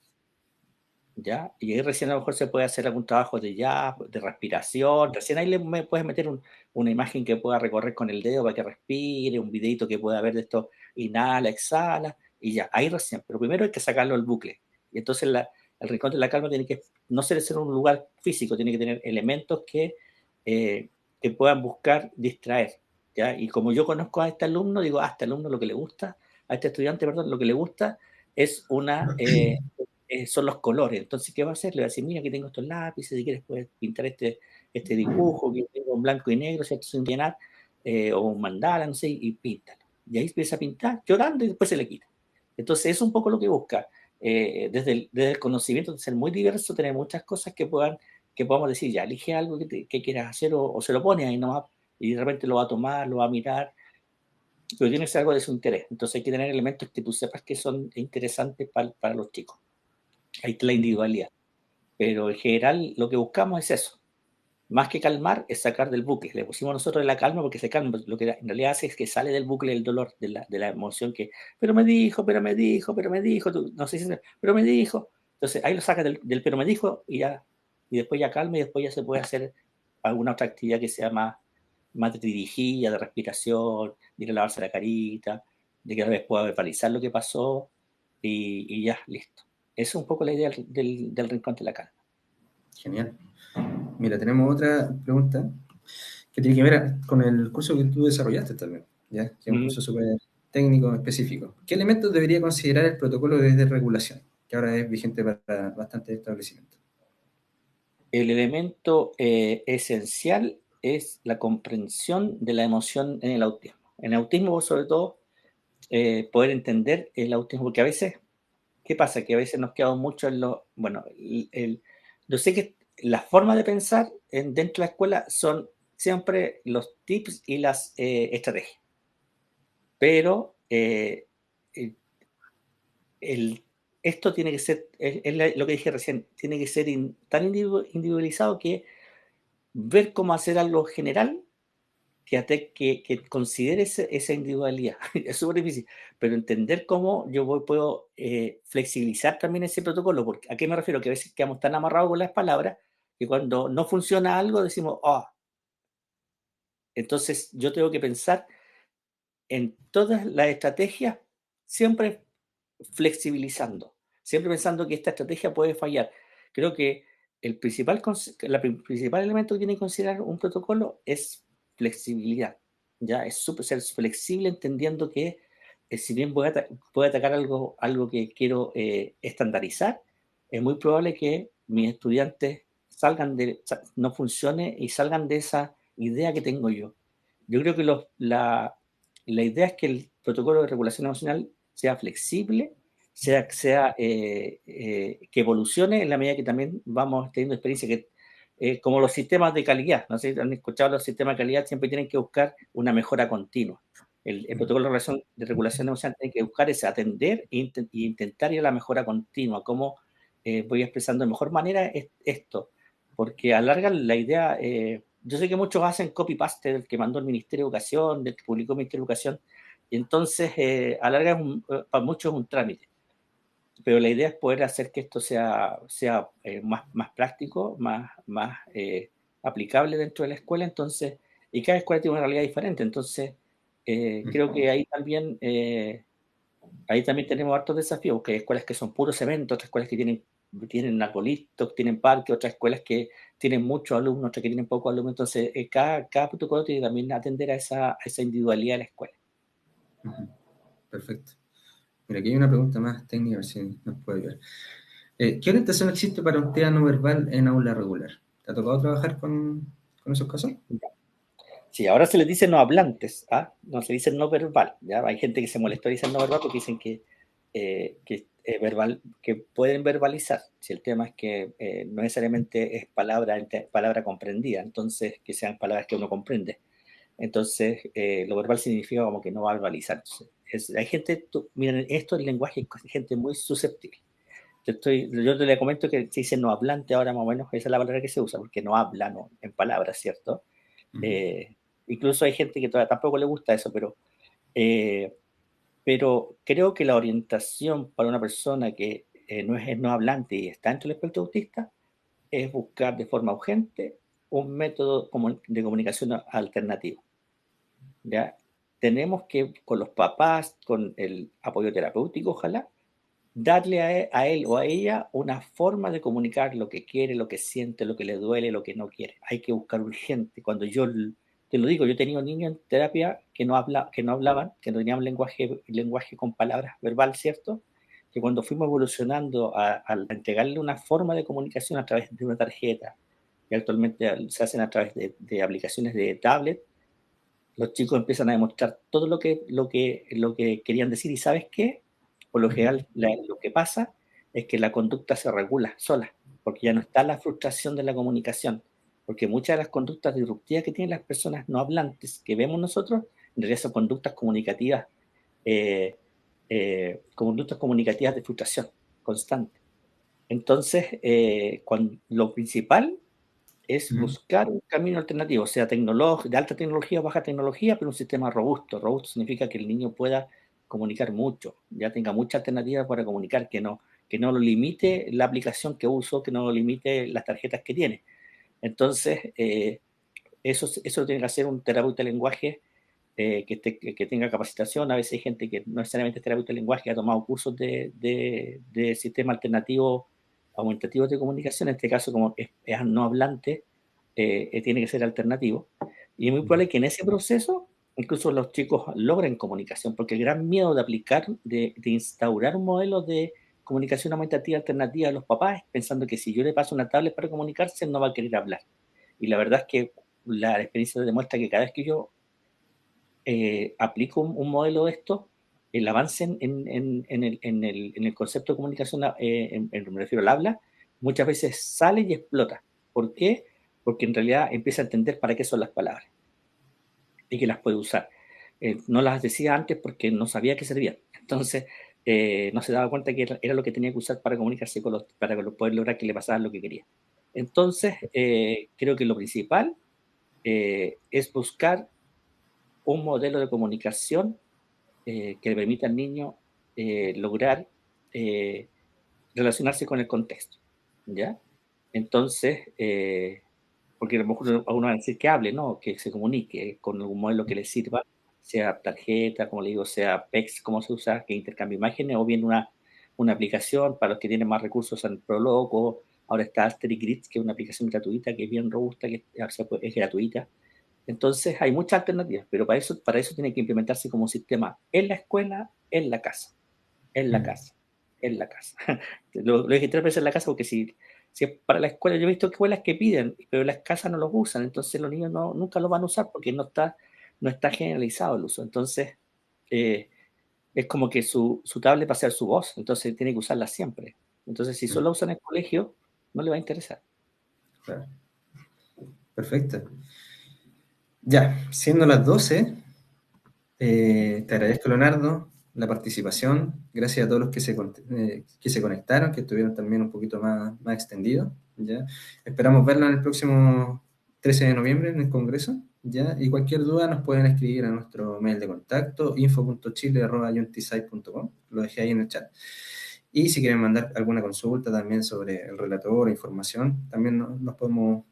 ¿Ya? Y ahí recién a lo mejor se puede hacer algún trabajo de jazz, de respiración, recién ahí puedes meter una imagen que pueda recorrer con el dedo para que respire, un videito que pueda ver de esto, inhala, exhala, y ya, ahí recién, pero primero hay que sacarlo del bucle. Y entonces el rincón de la calma tiene que no ser un lugar físico, tiene que tener elementos que puedan buscar distraer, ¿ya? Y como yo conozco a este alumno, digo, a este alumno lo que le gusta, a este estudiante, perdón, lo que le gusta es son los colores. Entonces, ¿qué va a hacer? Le va a decir, mira, aquí tengo estos lápices, si quieres puedes pintar este dibujo que tengo en blanco y negro, ¿cierto? Sin llenar, o un mandala, no sé, y píntalo. Y ahí empieza a pintar, llorando, y después se le quita. Entonces, es un poco lo que busca. Desde el conocimiento, de ser muy diverso, tener muchas cosas que podamos decir, ya, elige algo que quieras hacer, o se lo pone ahí nomás, y de repente lo va a tomar, lo va a mirar, pero tiene que ser algo de su interés. Entonces hay que tener elementos que tú sepas que son interesantes para los chicos. Ahí está la individualidad. Pero en general lo que buscamos es eso. más que calmar, es sacar del bucle. Le pusimos nosotros la calma porque se calma, lo que en realidad hace es que sale del bucle del dolor, de la emoción que, pero me dijo, no sé si, pero me dijo. Entonces ahí lo saca del pero me dijo y ya, y después ya calma y después ya se puede hacer alguna otra actividad que sea más dirigida, de respiración, de ir a lavarse la carita, de que a la vez pueda verbalizar lo que pasó y ya, listo. Esa es un poco la idea del rincón de la calma. Genial. Mira, tenemos otra pregunta que tiene que ver con el curso que tú desarrollaste también, ¿ya? Que es un curso súper técnico, específico. ¿Qué elementos debería considerar el protocolo de regulación, que ahora es vigente para bastantes establecimientos? El elemento esencial es la comprensión de la emoción en el autismo. En el autismo, sobre todo, poder entender el autismo, porque a veces, ¿qué pasa? Que a veces nos quedamos mucho en lo, bueno, yo sé que las formas de pensar dentro de la escuela son siempre los tips y las estrategias, pero el, esto tiene que ser, es lo que dije recién, tiene que ser tan individualizado que ver cómo hacer algo general que considere esa individualidad. Es súper difícil, pero entender cómo puedo flexibilizar también ese protocolo. Porque, ¿a qué me refiero? Que a veces quedamos tan amarrados con las palabras que cuando no funciona algo decimos, oh, entonces yo tengo que pensar en todas las estrategias siempre flexibilizando, siempre pensando que esta estrategia puede fallar. Creo que principal elemento que tiene que considerar un protocolo es flexibilidad. Ya es ser flexible entendiendo que si bien puede atacar algo que quiero estandarizar, es muy probable que mis estudiantes no funcione y salgan de esa idea que tengo yo. Yo creo que la idea es que el protocolo de regulación emocional sea flexible, que evolucione en la medida que también vamos teniendo experiencia, como los sistemas de calidad, no sé si han escuchado, los sistemas de calidad siempre tienen que buscar una mejora continua. El protocolo de regulación emocional tiene que buscar es atender e intentar ir a la mejora continua, cómo voy expresando de mejor manera esto, porque a larga la idea, yo sé que muchos hacen copy-paste del que mandó el Ministerio de Educación, del que publicó el Ministerio de Educación, y entonces a larga para muchos es un trámite, pero la idea es poder hacer que esto sea más práctico, más aplicable dentro de la escuela, entonces, y cada escuela tiene una realidad diferente, entonces creo que ahí también tenemos hartos desafíos, porque hay escuelas que son puros eventos, otras escuelas que tienen arbolitos, tienen parques, otras escuelas que tienen muchos alumnos, otras que tienen pocos alumnos, entonces cada protocolo tiene que también atender a esa individualidad de la escuela. Perfecto. Mira, aquí hay una pregunta más técnica, a ver si nos puede ayudar. ¿Qué orientación existe para un TEA no verbal en aula regular? ¿Te ha tocado trabajar con esos casos? Sí, ahora se les dice no hablantes, ¿ah? No se dice no verbal, ¿ya? Hay gente que se molestó y dicen no verbal porque dicen que pueden verbalizar. Si el tema es que no necesariamente es palabra comprendida, entonces que sean palabras que uno comprende. Entonces, lo verbal significa como que no va a verbalizar. Hay gente, miren, esto el lenguaje es gente muy susceptible. Yo te le comento que se dice no hablante ahora más o menos, esa es la palabra que se usa, porque no habla no, en palabras, ¿cierto? Incluso hay gente que tampoco le gusta eso, pero creo que la orientación para una persona que no es no hablante y está dentro del espectro autista es buscar de forma urgente un método de comunicación alternativo. ¿Ya? Tenemos que, con los papás, con el apoyo terapéutico, ojalá, darle a él o a ella una forma de comunicar lo que quiere, lo que siente, lo que le duele, lo que no quiere. Hay que buscar urgente. Cuando te lo digo, yo tenía un niño en terapia que no hablaban, que no tenían lenguaje con palabras verbal, ¿cierto? Que cuando fuimos evolucionando a entregarle una forma de comunicación a través de una tarjeta, que actualmente se hacen a través de aplicaciones de tablet, los chicos empiezan a demostrar todo lo que querían decir. ¿Y sabes qué? Por lo general, lo que pasa es que la conducta se regula sola, porque ya no está la frustración de la comunicación, porque muchas de las conductas disruptivas que tienen las personas no hablantes que vemos nosotros, en realidad son eh, conductas comunicativas de frustración constante. Entonces, lo principal es buscar un camino alternativo, sea de alta tecnología o baja tecnología, pero un sistema robusto. Robusto significa que el niño pueda comunicar mucho, ya tenga mucha alternativa para comunicar, que no lo limite la aplicación que uso, que no lo limite las tarjetas que tiene. Entonces, eso tiene que hacer un terapeuta de lenguaje que tenga capacitación. A veces hay gente que no necesariamente es terapeuta de lenguaje, que ha tomado cursos de sistema alternativo aumentativos de comunicación. En este caso, como es no hablante, tiene que ser alternativo. Y es muy probable que en ese proceso incluso los chicos logren comunicación, porque el gran miedo de aplicar, de instaurar un modelo de comunicación aumentativa alternativa a los papás es pensando que si yo le paso una tablet para comunicarse, no va a querer hablar. Y la verdad es que la experiencia demuestra que cada vez que yo aplico un modelo de esto, el avance en el concepto de comunicación, me refiero al habla, muchas veces sale y explota. ¿Por qué? Porque en realidad empieza a entender para qué son las palabras y que las puede usar. No las decía antes porque no sabía que servían. Entonces, no se daba cuenta que era lo que tenía que usar para comunicarse para poder lograr que le pasara lo que quería. Entonces, creo que lo principal es buscar un modelo de comunicación que le permita al niño lograr relacionarse con el contexto, ¿ya? Entonces, porque a lo mejor uno va a decir que hable, ¿no? Que se comunique con algún modelo que le sirva, sea tarjeta, como le digo, sea PEX, como se usa, que intercambie imágenes, o bien una aplicación para los que tienen más recursos en Proloco. Ahora está Asterix Grid, que es una aplicación gratuita, que es bien robusta, que es gratuita. Entonces hay muchas alternativas, pero para eso tiene que implementarse como un sistema en la escuela, en la casa, en la casa, en la casa. Lo dije 3 veces en la casa porque si es para la escuela, yo he visto escuelas que piden, pero las casas no los usan, entonces los niños nunca los van a usar porque no está generalizado el uso. Entonces, es como que su tablet va a ser su voz, entonces tiene que usarla siempre. Entonces, si solo usan en el colegio, no le va a interesar. Claro. Perfecto. Ya, siendo las 12, te agradezco, Leonardo, la participación. Gracias a todos los que se conectaron, que estuvieron también un poquito más extendidos. ¿Ya? Esperamos verlo en el próximo 13 de noviembre en el Congreso. ¿Ya? Y cualquier duda nos pueden escribir a nuestro mail de contacto, info.chile@yuntisite.com. Lo dejé ahí en el chat. Y si quieren mandar alguna consulta también sobre el relator o información, también nos podemos,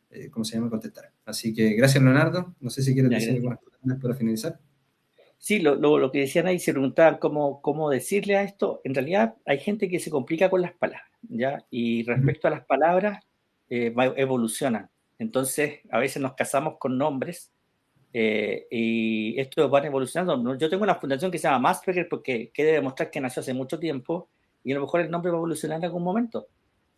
contestar. Así que gracias, Leonardo. No sé si quieres decir algunas cosas para finalizar. Sí, lo que decían ahí, se preguntaban cómo decirle a esto. En realidad hay gente que se complica con las palabras, ¿ya? Y respecto a las palabras, evolucionan. Entonces, a veces nos casamos con nombres y estos van evolucionando. Yo tengo una fundación que se llama Asperger porque quiere demostrar que nació hace mucho tiempo y a lo mejor el nombre va a evolucionar en algún momento.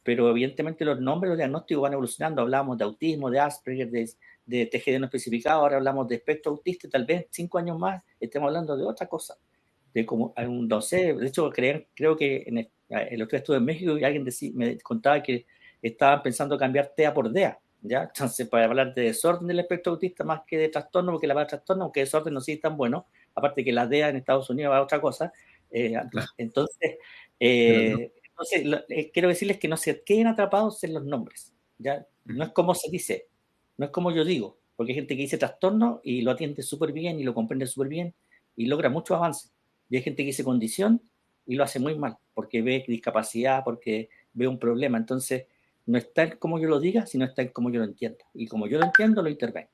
Pero evidentemente los nombres, los diagnósticos van evolucionando. Hablábamos de autismo, de Asperger, de TGD no especificado, ahora hablamos de espectro autista, y tal vez 5 años más estemos hablando de otra cosa. De como, no sé, de hecho creo que el otro día estuve en México y alguien me contaba que estaban pensando cambiar TEA por DEA, ¿ya? Entonces, para hablar de desorden del espectro autista más que de trastorno, porque la palabra trastorno, aunque desorden no sí es tan bueno, aparte que la DEA en Estados Unidos va a otra cosa. Claro. Entonces, quiero decirles que no se queden atrapados en los nombres, ¿ya? No es como se dice, no es como yo digo, porque hay gente que dice trastorno y lo atiende súper bien y lo comprende súper bien y logra muchos avances. Y hay gente que dice condición y lo hace muy mal, porque ve discapacidad, porque ve un problema. Entonces, no está en como yo lo diga, sino está en como yo lo entiendo. Y como yo lo entiendo, lo intervengo.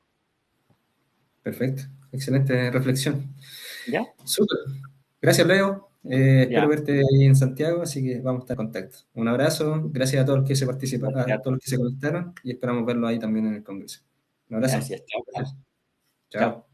Perfecto. Excelente reflexión. ¿Ya? Súper. Gracias, Leo. Espero verte ahí en Santiago, así que vamos a estar en contacto. Un abrazo. Gracias a todos los que a todos los que se conectaron y esperamos verlo ahí también en el Congreso. Un abrazo. Gracias. Chao. Gracias. Chao.